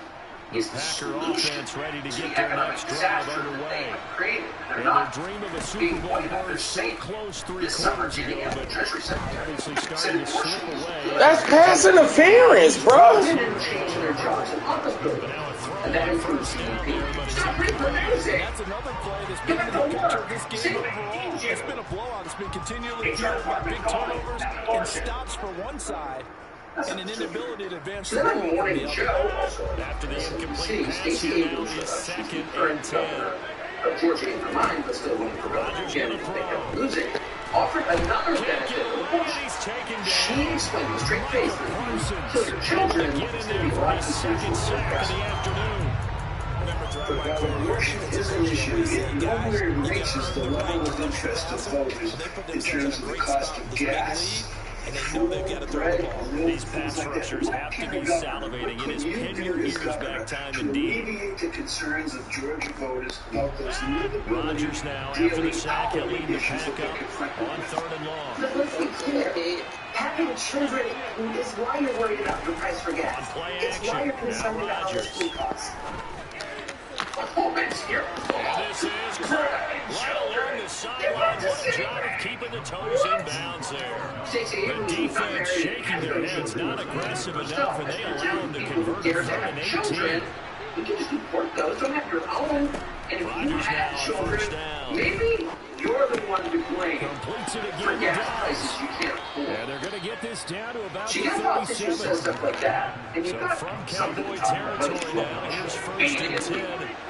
is the Packer solution offense ready to to get the their economic next drive disaster that underway. they have created. They're And not their dream of a Super being Bowl pointed at. They're berth so saying close 3 this summer quarters getting ago, at the but Treasury Secretary obviously starting said to slip abortion away. That's pass interference, bro. They didn't change their jobs in office buildings. And that improves GDP. Stop reproducing. That's another play that's been in the picture of this game overall. It's been a blowout. It's been continually fueled by big turnovers and stops for one side and an inability to advance the ball from the other. After the incomplete pass here, now the 2nd and 10. Georgia in mind, but still winning for Rogers again if they kept losing. Offered another benefit of abortion. She explained with straight face that so your children will be brought to Second sack of the afternoon. But while abortion is an issue, it nowhere reaches the level of interest of voters in terms of the cost of gas, food, bread, milk, These pass rushers have to be salivating. It is pin your ears back time to indeed. alleviate the concerns of Georgia voters about those livability, Rodgers now, after the sack, he'll lead the pack up on 3rd and long. But let's be clear, having children is why you're worried about the price for gas. Play It's why action. you're concerned Now about how much Rodgers. food costs. Performance here. And this is Craig right along the sideline. What a job of keeping the toes in bounds there. The defense shaking their heads, not aggressive enough, and they allow them to convert 3rd and 18. You can just import those. Don't have your own. And if you Rodgers have now on children, first down. maybe you're the one to blame Completes it for again. gas Does. prices you can't afford. And they're going to get this down to about See, the that politician says 37. stuff like that, and you've So got from something Cowboy to talk about. territory now, here's 1st and 10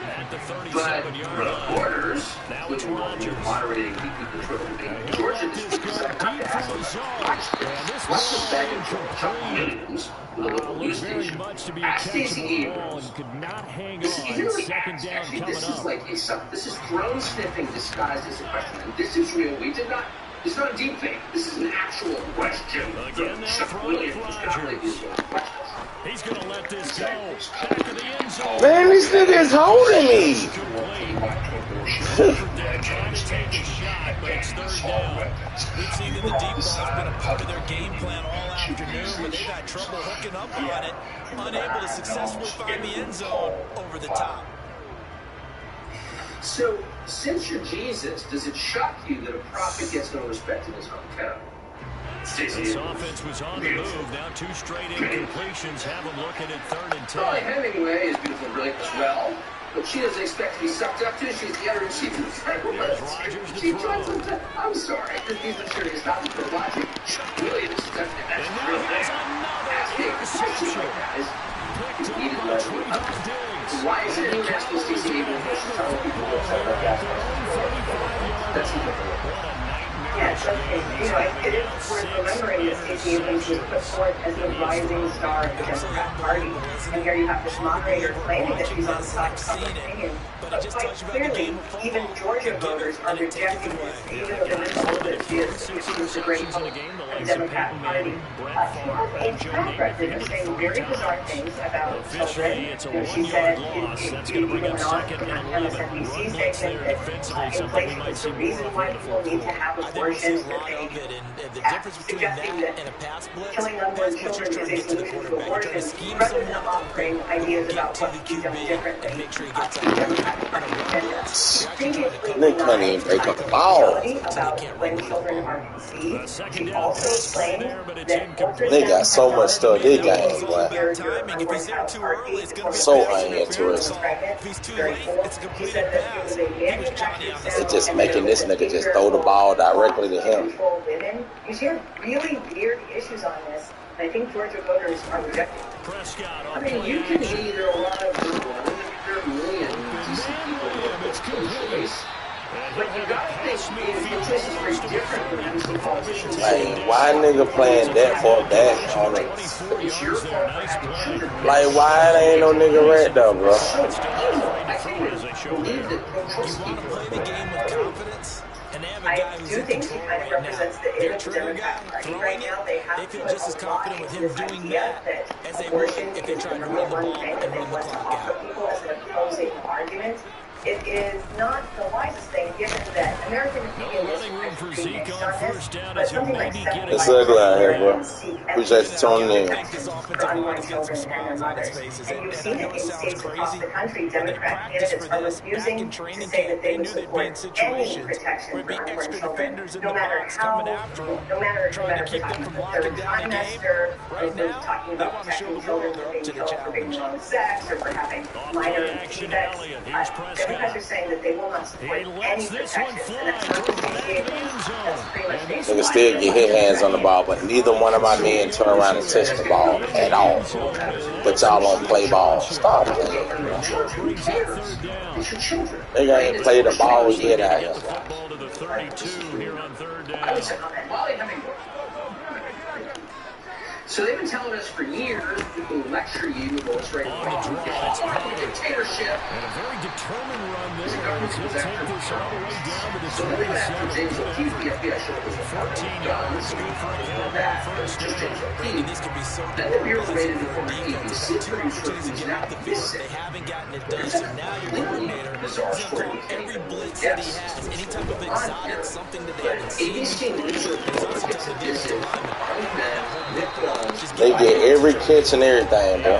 at the But 37-yard line. reporters, Now it's when Rodgers. moderating the control of the game, Georgia This just goes deep from the zone. And this watch the ball back and incomplete. Williams with a local news Looked very station. much to be Ask Stacey catchable ball Abrams. and could not hang This on. isn't really 2nd down actually, coming this is up. like this is drone sniffing disguised as a question. And this is real. We did not. It's not a deep fake. This is an actual question. Again, they'll Chuck throw it Williams to got Rodgers. these questions. He's going to let this go. Back of the end zone. Man, this nigga is holding me. Trying to take a shot, but it's 3rd down. We've seen that the deep ball's been a part of their game plan all afternoon, but they've had trouble hooking up on it, unable to successfully find the end zone over the top. So, since you're Jesus, does it shock you that a prophet gets no respect in his hometown? This offense was on the move. Now 2 straight incompletions have them looking at 3rd and 10. Molly Hemingway is beautiful and brilliant as well, but she doesn't expect to be sucked up to. She's the editor-in-chief of the There's Rodgers to She throw. tries to, I'm sorry, because these are serious topics for logic. Chuck Williams, that's And real now there's bad. another Ask me a question, interception. guys. Picked up Needed by less Trayvon than Diggs. Why is it international Stacey Abrams versus telling people what's up about gas prices? That's the difference. What a nightmare Yeah, so, it is worth remembering that Stacey Abrams was put forth as the rising star of the Democrat Party. And here you have this moderator claiming that she's on the side of public opinion. But quite clearly, even Georgia voters are rejecting this, even though they've been told that she is the great hope of the Democrat Party. She has a track record of saying very bizarre things about children. She said, even went on in an MSNBC statement that inflation is the reason why people need to have abortions, that they suggesting that killing unborn children is a solution to abortion, rather than offering ideas about what could be done differently to the Democratic Party agenda. They can't even break up the ball. About when children are conceived, she also claimed that They got so much stuff they got, boy. So uninteresting. They just making this nigga just throw the ball directly to him. You see really weird issues on this. I think Georgia voters are rejecting. I mean, you can either a lot of people, there are millions of decent people who are socialists. But you gotta think this is very different from MC politicians. Like, why nigga playing that far back on it? It's your fault for having children. Like, why there ain't no nigga red though, bro? I think believe that pro-choice people play the game with confidence. I do think she kind of represents the image of the Democratic Party right now. They have put a lot into this idea that abortion is the number one thing that they want to offer people as an opposing argument. It is not the wisest thing, given that American opinion is pretty mixed on this, but something like 75% It's ugly out here, bro. Appreciate you tuning in. for unborn children and their mothers. And you've seen it in states across the country. Democrat candidates are refusing to say that they would support any protection for unborn children, no matter how, no matter if we're talking about the third trimester, or if we're talking about protecting children from being killed for being wrong sex, or for having minor defects. Democrats are saying that they will not support any protections, and that's not the that's pretty much Nigga still get his hands on the ball, but neither one of my men turn around and touch the ball at all. But y'all don't play ball. Stop playing. They gotta play the ball we get out here. Football to the 32 here on third down. So they've been telling us for years, people lecture you about what's right and wrong. It's all about dictatorship. And a very determined run there. He'll take this all the way down to the so they're going to have to James O'Keefe, the FBI show was 14 yards. Go for a first just James down. O'Keefe. This could be so Then the Bureau's rated the former ABC producer who's now missing. They haven't gotten it done, so now your coordinator is going to call every blitz that he has, any type of exotic, something that they haven't seen. ABC News reports gets a visit. Army men with guns. They get every catch and everything, bro.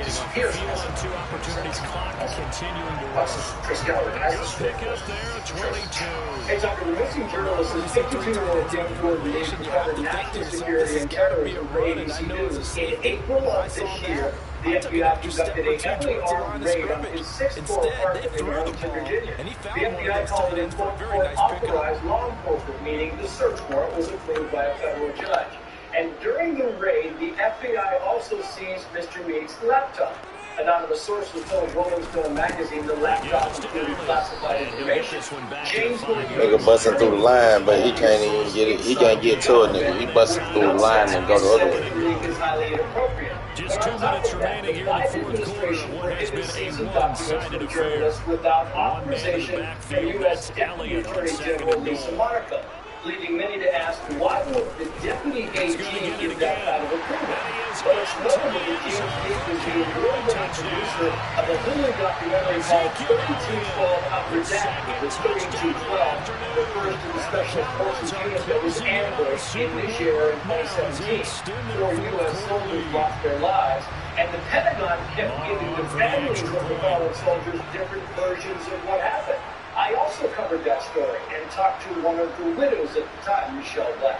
Disappears. Two opportunities. Clock continuing to run. Chris Geller has the score. Pick up there, 22. Hey, Tucker, the missing journalist is 52-year-old Jim Gordon, named to cover national security and terrorism for ABC News. In April of this year, the FBI conducted a heavily armed raid on his sixth-floor apartment in Arlington, Virginia. The FBI called it an authorized law enforcement, meaning the search warrant was approved by a federal judge. And during the raid, the FBI also seized Mr. Meade's laptop. Anonymous sources told Rolling Stone magazine the laptop included classified information. James Nigga busting through the line, but he can't even get it. He can't get to it, nigga. He busting through the line and go the other way. Just 2 minutes remaining here in the fourth quarter. What has been a one-sided affair. Without One man in the authorization from backfield. U.S. That's Deputy Elliott on Attorney second General and Lisa goal. Monaco, leading many to ask, why would the deputy AG give that kind of approval? Well, it's notable that GOP was the award-winning producer of a Hulu documentary called 3212 Unredacted, with 3212, refers to the Special Forces unit that was ambushed in Niger in 2017. 4 U.S. soldiers lost their lives, and the Pentagon kept giving the families of the fallen soldiers different versions of what happened. I also covered that story and talked to one of the widows at the time, Michelle Black.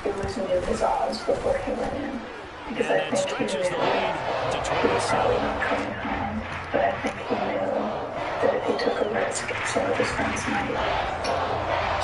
He was new his odds before he went in, because I think he knew he was probably not coming home, but I think he knew that if he took a risk, some of his friends might.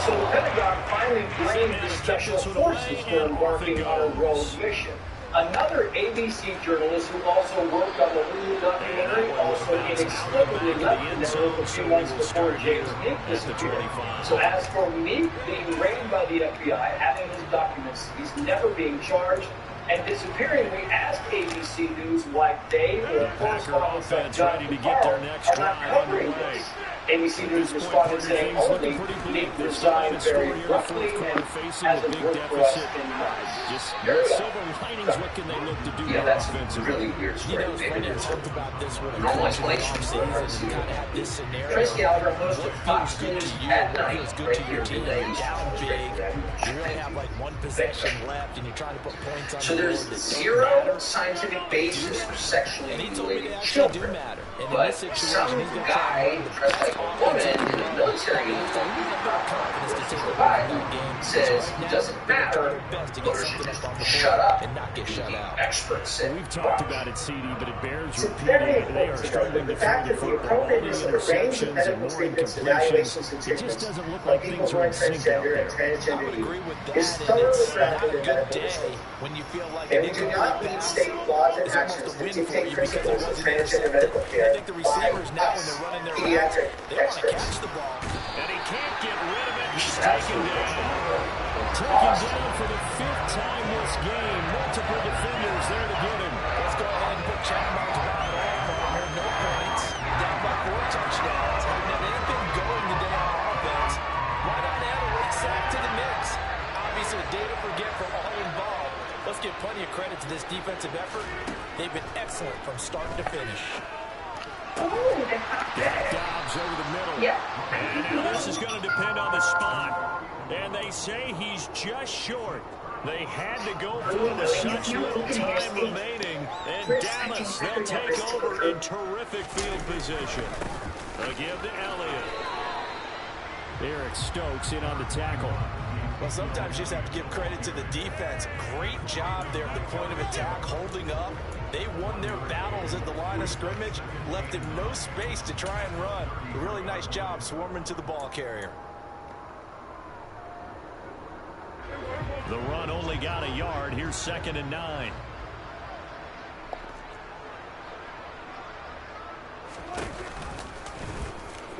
So the Pentagon finally blamed the Special Forces for embarking on a rogue mission. Another ABC journalist who also worked on the Hulu documentary, also in inexplicably left the network a few months before James Meek disappeared. So as for Meek being raided by the FBI, having his documents seized, never being charged, and disappearing, we asked ABC News why they or correspondents like Jonathan Carl are not covering this. ABC News responded saying only Meek resigned very abruptly and hasn't worked for us in months. Just Very silver linings. What can they look to do? Yeah, that's offensively? really weird story. Maybe there's talked about this with a normal coach in the explanation. offseason and kind of had this scenario. Trace Gallagher, host What of Fox feels good News to you? at What night, feels good right to your here team? today. You're down big. You really have like one possession left, and you're trying to put points on So the board there's that don't zero matter. scientific basis for sexually And he told me they mutilating actually do children. matter. And in But this situation, some he's going to guy dressed like a woman in a military uniform says it doesn't matter. Voters should just shut up and not get shut out. Experts say. We've talked about it, CD, but it bears It's very repeating. They are important to note struggling that to the fact throw that the the football, all the appropriateness of the range of interceptions and medical more treatments, incompletions. evaluations, and It just treatments doesn't look for like people things who are are in sync out transgender there. and I transgender would agree with that. is And thoroughly it's not grounded a in good medical day research. when you feel like And an we do incomplete not need pass state laws and is almost actions a to win for dictate you because it principles of wasn't transgender intercepted. medical And I care think the by receivers now, when us, they're running their routes, pediatric they want to experts. catch the ball. And he can't get rid of it. He's taken Absolutely. down. Taken down for the 5th time this game. Multiple defenders there to get him. Let's go ahead and put check marks by it all. Here, no points. Down by 4 touchdowns. Now, they have been going today on offense. Why not add a late sack to the mix? Obviously, a day to forget for all involved. Let's give plenty of credit to this defensive effort. They've been excellent from start to finish. Dobbs over the middle. And now this is going to depend on the spot. And they say he's just short. They had to go for it with such little time remaining. And Dallas, they'll take over in terrific field position. They give to Elliott. Eric Stokes in on the tackle. Well, sometimes you just have to give credit to the defense. Great job there at the point of attack, holding up. They won their battles at the line of scrimmage, left him no space to try and run. A really nice job swarming to the ball carrier. The run only got a yard. Here's 2nd and 9.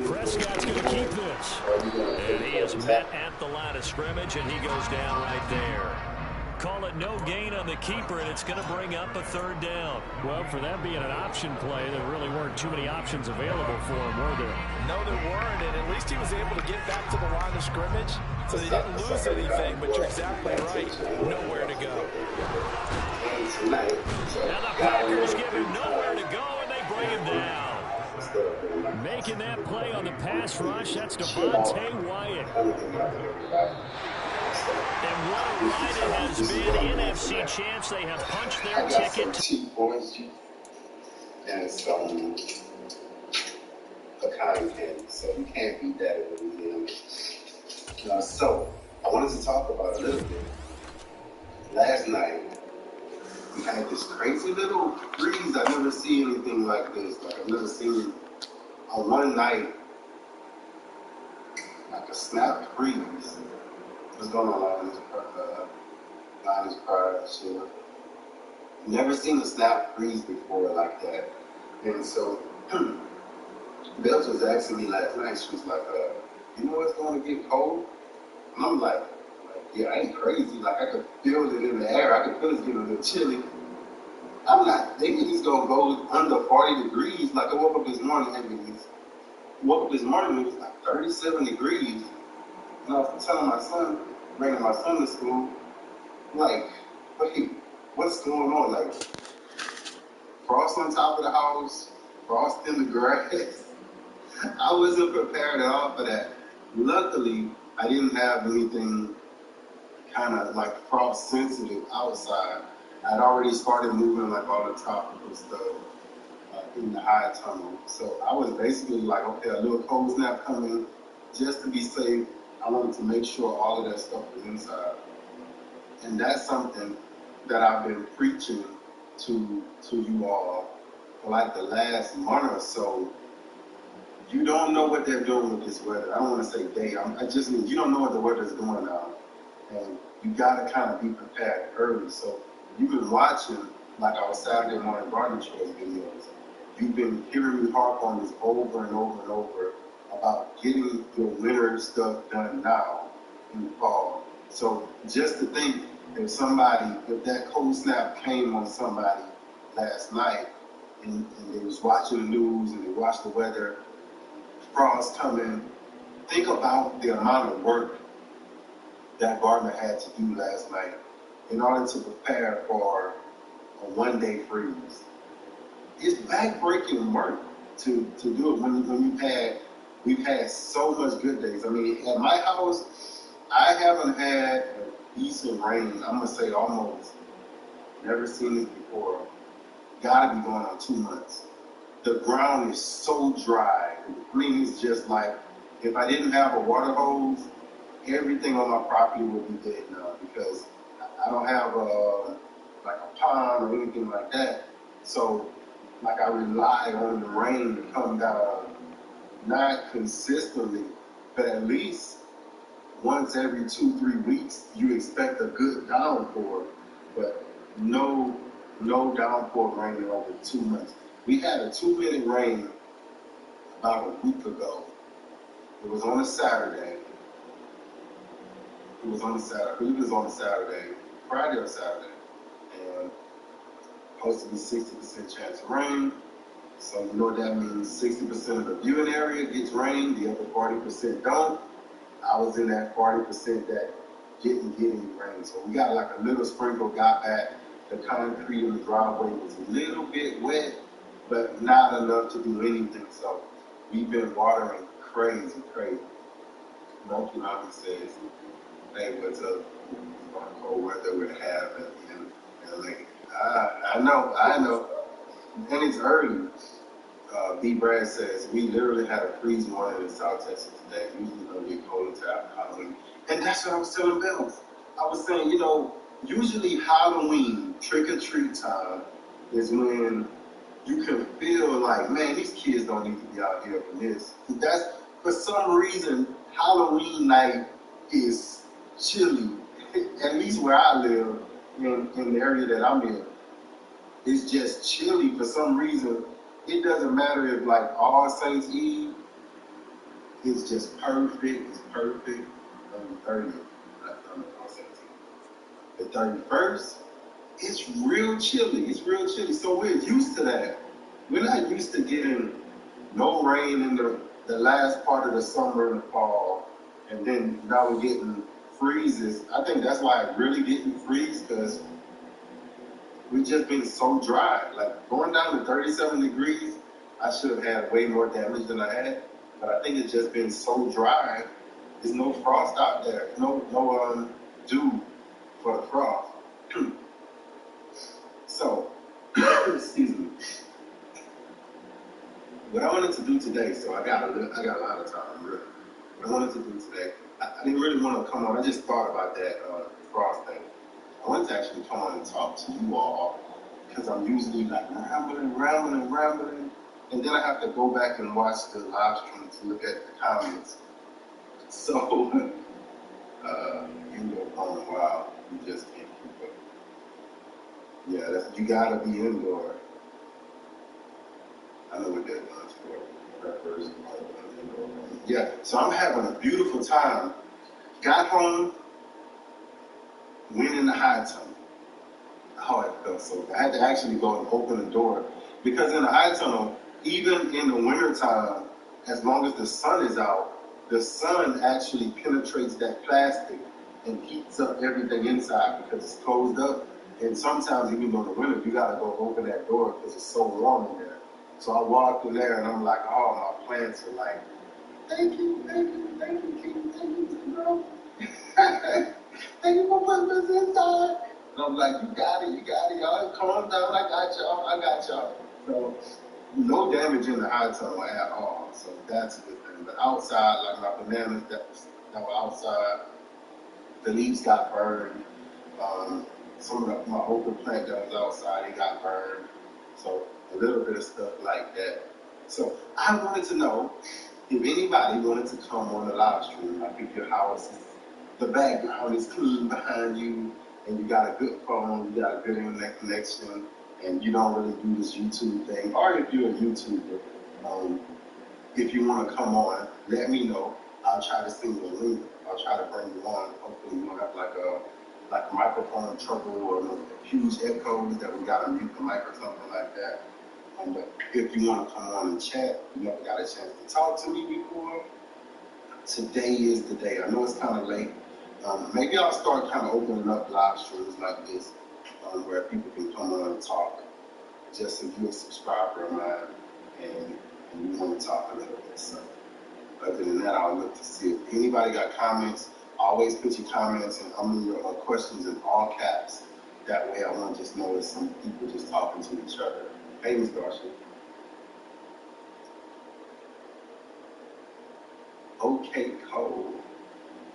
Prescott's going to keep this. And he is met at the line of scrimmage, and he goes down right there. Call it no gain on the keeper, and it's going to bring up a 3rd down. Well, for that being an option play, there really weren't too many options available for him, were there? No, there weren't, and at least he was able to get back to the line of scrimmage, so they didn't lose anything, but you're exactly right. Nowhere to go. Now the Packers give him nowhere to go, and they bring him down. Making that play on the pass rush, that's Devontae Wyatt. And what a ride it has been. NFC champs, they have punched their ticket. 2 points and some pecan candy, so you can't beat that in Louisiana. So I wanted to talk about a little bit. Last night, we had this crazy little breeze. I've never seen anything like this. Like I've never seen on one night, like a snap breeze. What's going on, Linus Pride, Sheila? Never seen a snap breeze before like that. And so, Bells was asking me last night, she was like, you know it's going to get cold? And I'm like, yeah, I ain't crazy. Like, I could feel it in the air. I could feel it getting a little chilly. I'm not thinking it's going to go under 40 degrees. Like, I woke up this morning, it was like 37 degrees. And I was telling my son, bringing my son to school, like, wait, what's going on? Like, frost on top of the house, frost in the grass. I wasn't prepared at all for that. Luckily, I didn't have anything kind of like frost sensitive outside. I'd already started moving like all the tropical stuff in the high tunnel. So I was basically like, okay, a little cold snap coming, just to be safe. I wanted to make sure all of that stuff was inside. And that's something that I've been preaching to you all for like the last month or so. You don't know what they're doing with this weather. I don't want to say they. I just mean you don't know what the weather's doing now. And you got to kind of be prepared early. So you've been watching like our Saturday morning garden chores videos. you've been hearing me harp on this over and over and over about getting your winter stuff done now in the fall. So just to think, if that cold snap came on somebody last night and they was watching the news and they watched the weather, frost coming, think about the amount of work that Gardner had to do last night in order to prepare for a one-day freeze. It's back-breaking work to do it when we've had so much good days. I mean, at my house, I haven't had a decent rain. I'm gonna say almost never seen this before. Gotta be going on 2 months. The ground is so dry. I mean, it's just like if I didn't have a water hose, everything on my property would be dead now because I don't have like a pond or anything like that. So, like I rely on the rain to come down, not consistently, but at least once every 2-3 weeks, you expect a good downpour, but no downpour raining over 2 months. We had a 2-minute rain about a week ago. It was on a Saturday. I believe it was on a Saturday, Friday or Saturday, and supposed to be 60% chance of rain. So you know what that means? 60% of the viewing area gets rain, the other 40% don't. I was in that 40% that didn't get any rain. So we got like a little sprinkle, got back. The concrete in the driveway was a little bit wet, but not enough to do anything. So we've been watering crazy. Monkey Mommy says, hey, what's up? Cold weather we're having in LA. I know. And it's early. B. Brad says, we literally had a freeze warning in South Texas today. Usually it's going to get cold until after Halloween. And that's what I was telling Bells. I was saying, usually Halloween, trick-or-treat time, is when you can feel like, man, these kids don't need to be out here for this. That's, for some reason, Halloween night is chilly. At least where I live, in the area that I'm in, it's just chilly for some reason. It doesn't matter if like All Saints Eve, it's just perfect. It's perfect on the 30th. Not All Saints Eve. The 31st, it's real chilly. So we're used to that. We're not used to getting no rain in the last part of the summer and the fall, and then now we're getting freezes. I think that's why it really didn't freeze, because we've just been so dry. Like going down to 37 degrees, I should have had way more damage than I had, but I think it's just been so dry. There's no frost out there. No dew for the frost. So, excuse me. What I wanted to do today, so I got a lot of time, really. What I wanted to do today, I didn't really want to come on. I just thought about that frost thing. I wanted to actually come on and talk to you all, because I'm usually like rambling, and then I have to go back and watch the live stream to look at the comments. So, indoor phone, wow, you just can't keep up. Yeah, you gotta be indoor. I know what that means for rappers. Yeah, so I'm having a beautiful time. Got home, went in the high tunnel. Oh, it felt so good. I had to actually go and open the door, because in the high tunnel, even in the wintertime, as long as the sun is out, the sun actually penetrates that plastic and heats up everything inside because it's closed up. And sometimes, even during the winter, you gotta go open that door because it's so warm in there. So I walked in there and I'm like, oh, my plants are like, thank you, bro. Thank you for putting this inside. And I'm like, you got it, y'all. Calm down, I got y'all. So, no damage in the high tunnel at all. So that's a good thing. But outside, like my bananas that were outside, the leaves got burned. Some of my open plant that was outside, it got burned. So a little bit of stuff like that. So I wanted to know if anybody wanted to come on the live stream. Like if your house, the background is clean behind you, and you got a good phone, you got a good internet connection, and you don't really do this YouTube thing, or if you're a YouTuber, if you want to come on, let me know. I'll try to send you a link. I'll try to bring you on. Hopefully you don't have like a microphone trouble or a huge echo that we got to mute the mic or something like that. But if you want to come on and chat, you never got a chance to talk to me before, today is the day. I know it's kind of late. Maybe I'll start kind of opening up live streams like this where people can come on and talk. Just if you're a subscriber of mine and you want to talk a little bit. So other than that, I'll look to see if anybody got comments. Always put your comments and your questions in all caps. That way I won't just notice some people just talking to each other. Hey, Ms. Darcy. Okay, Cole.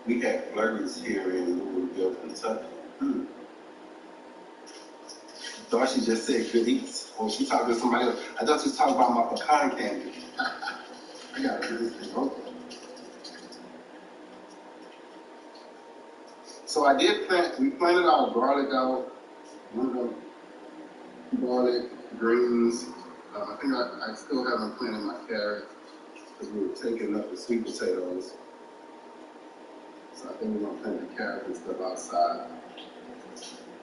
We had flirties here in Louisville, Kentucky. Darcy just said good eats. Oh, she talking to somebody else. I thought she was talking about my pecan candy. I gotta do this thing. Okay. So I did we planted our garlic out. Garlic, greens. I think I still haven't planted my carrots because we were taking up the sweet potatoes. So I think we're gonna plant the carrots and stuff outside.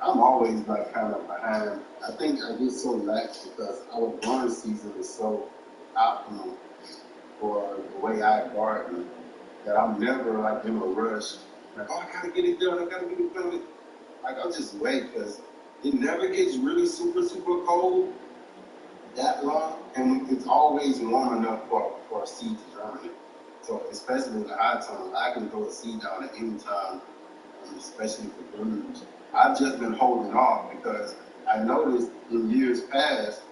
I'm always like kind of behind. I think I get so lax because our growing season is so optimal for the way I garden that I'm never like in a rush. Like, oh, I gotta get it done. I gotta get it done. Like I'll just wait because it never gets really super cold that long, and it's always warm enough for a seed to germinate. So especially in the high time, I can throw a seed down at any time, especially for blooms. I've just been holding off because I noticed in years past,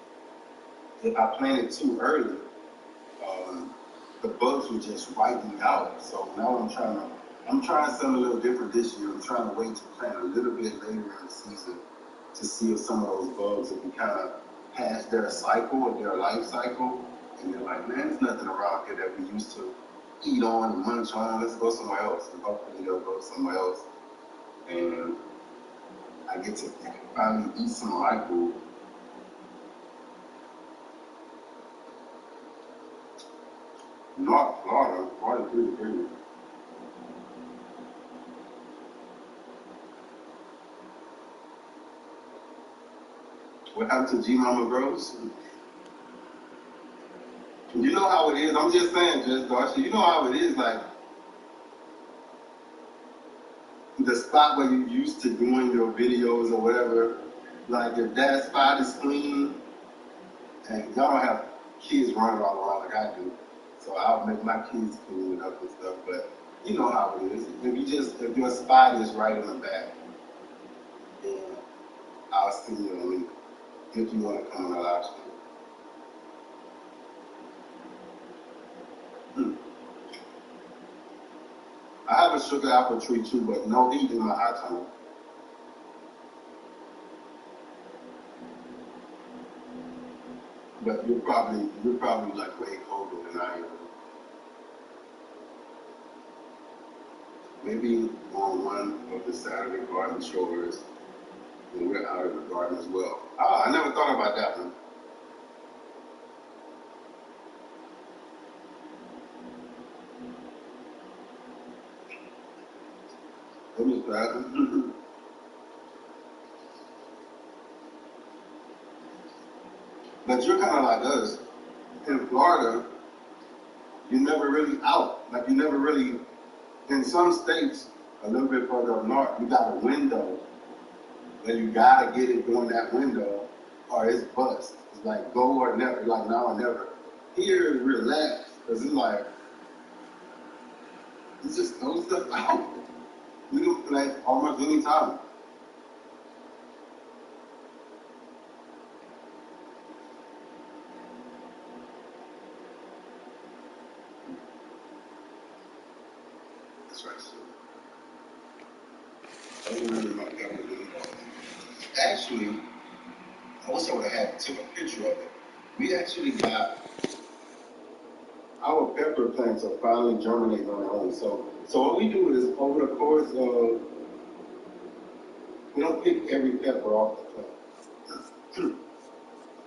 if I planted too early, the bugs were just wiping out. So now I'm trying something a little different this year. I'm trying to wait to plant a little bit later in the season to see if some of those bugs have kind of past their cycle or their life cycle. And they're like, man, there's nothing around here that we used to eat on and munch on. Let's go somewhere else. And hopefully they'll go somewhere else. And I get to finally eat some of my food. North Florida, 43 degrees. What happened to G Mama Gross? You know how it is. I'm just saying, Judge Darcy, you know how it is, like the spot where you used to doing your videos or whatever, like if that spot is clean, and y'all don't have kids running all around like I do, so I'll make my kids clean it up and stuff, but you know how it is. If your spot is right in the back, then I'll send you a link if you want to come on the live stream. I have a sugar apple tree too, but no heat in my high tunnel. But you're probably like way colder than I am. Maybe on one of the Saturday garden chores, when we're out of the garden as well. Ah, I never thought about that one. Let me try it. But you're kind of like us. In Florida, you're never really out. Like you never really, in some states, a little bit further up north, you got a window. And you gotta get it during that window or it's bust. It's like go or never, like now or never. Here is relaxed, because it's like, it's just throw stuff out. You can play almost any time. That's right, sir. I don't remember my government. Actually, I wish I would have took a picture of it. We actually got our pepper plants are finally germinating on their own. So what we do is over the course of, we don't pick every pepper off the plant.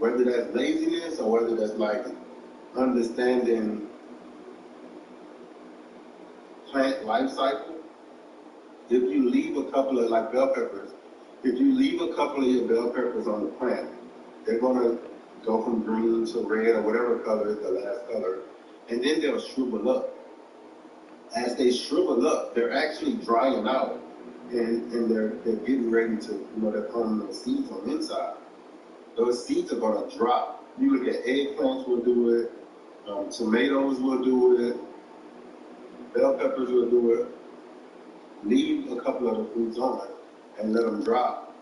whether that's laziness or whether that's like understanding plant life cycle. If you leave a couple of, like bell peppers, if you leave a couple of your bell peppers on the plant, they're gonna go from green to red or whatever color is the last color, and then they'll shrivel up. As they shrivel up, they're actually drying out, and they're getting ready to, they're putting those seeds on the inside. Those seeds are gonna drop. You look at eggplants will do it, tomatoes will do it, bell peppers will do it. Leave a couple of the fruits on and let them drop.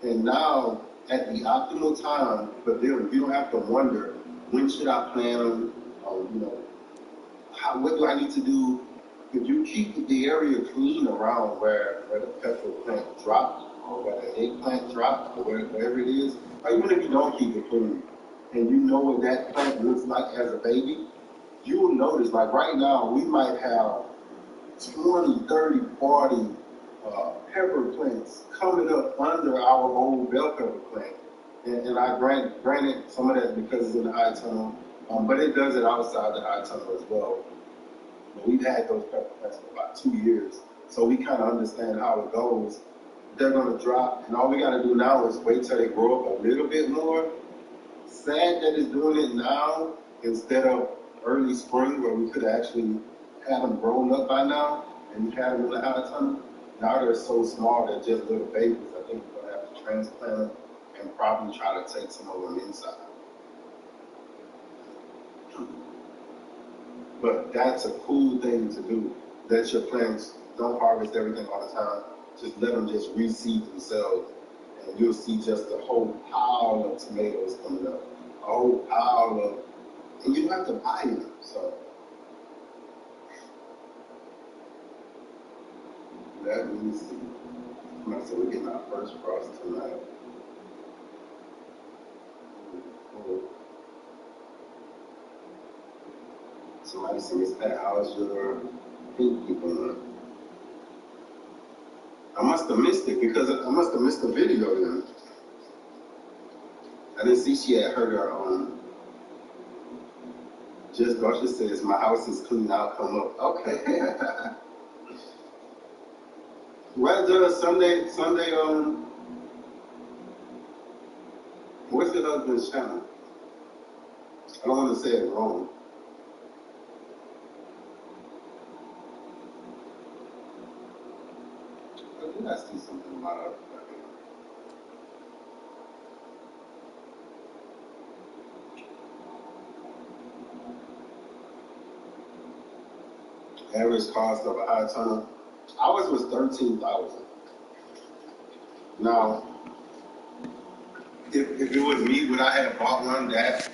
And now, at the optimal time for them, you don't have to wonder, when should I plant them? What do I need to do? If you keep the area clean around where the pepper plant dropped, or where the eggplant dropped, or wherever it is, or even if you don't keep it clean, and you know what that plant looks like as a baby, you will notice, like right now, we might have 20, 30, 40 pepper plants coming up under our old bell pepper plant. And I granted some of that because it's in the high tunnel, but it does it outside the high tunnel as well. We've had those pepper plants for about 2 years, so we kind of understand how it goes. They're going to drop, and all we got to do now is wait till they grow up a little bit more. Sad that it's doing it now instead of early spring where we could actually had them grown up by now, and we had them in the high tunnel. Now they're so small, they're just little babies. I think we're going to have to transplant them and probably try to take some of them inside. But that's a cool thing to do. Let your plants, don't harvest everything all the time. Just let them just reseed themselves. And you'll see just a whole pile of tomatoes coming up. A whole pile of, and you don't have to buy them. So let me see. So we're getting our first frost tonight. Somebody said, Miss Pat, how's your pink going? I must have missed it because I must have missed the video then. I didn't see she had heard her Just Gosha says, my house is clean, I'll come up. Okay. Well, Sunday, what's your husband's channel? I don't want to say it wrong. I did I see something about it? Average cost of a high tunnel. Ours was $13,000. Now, if it was me, would I have bought one that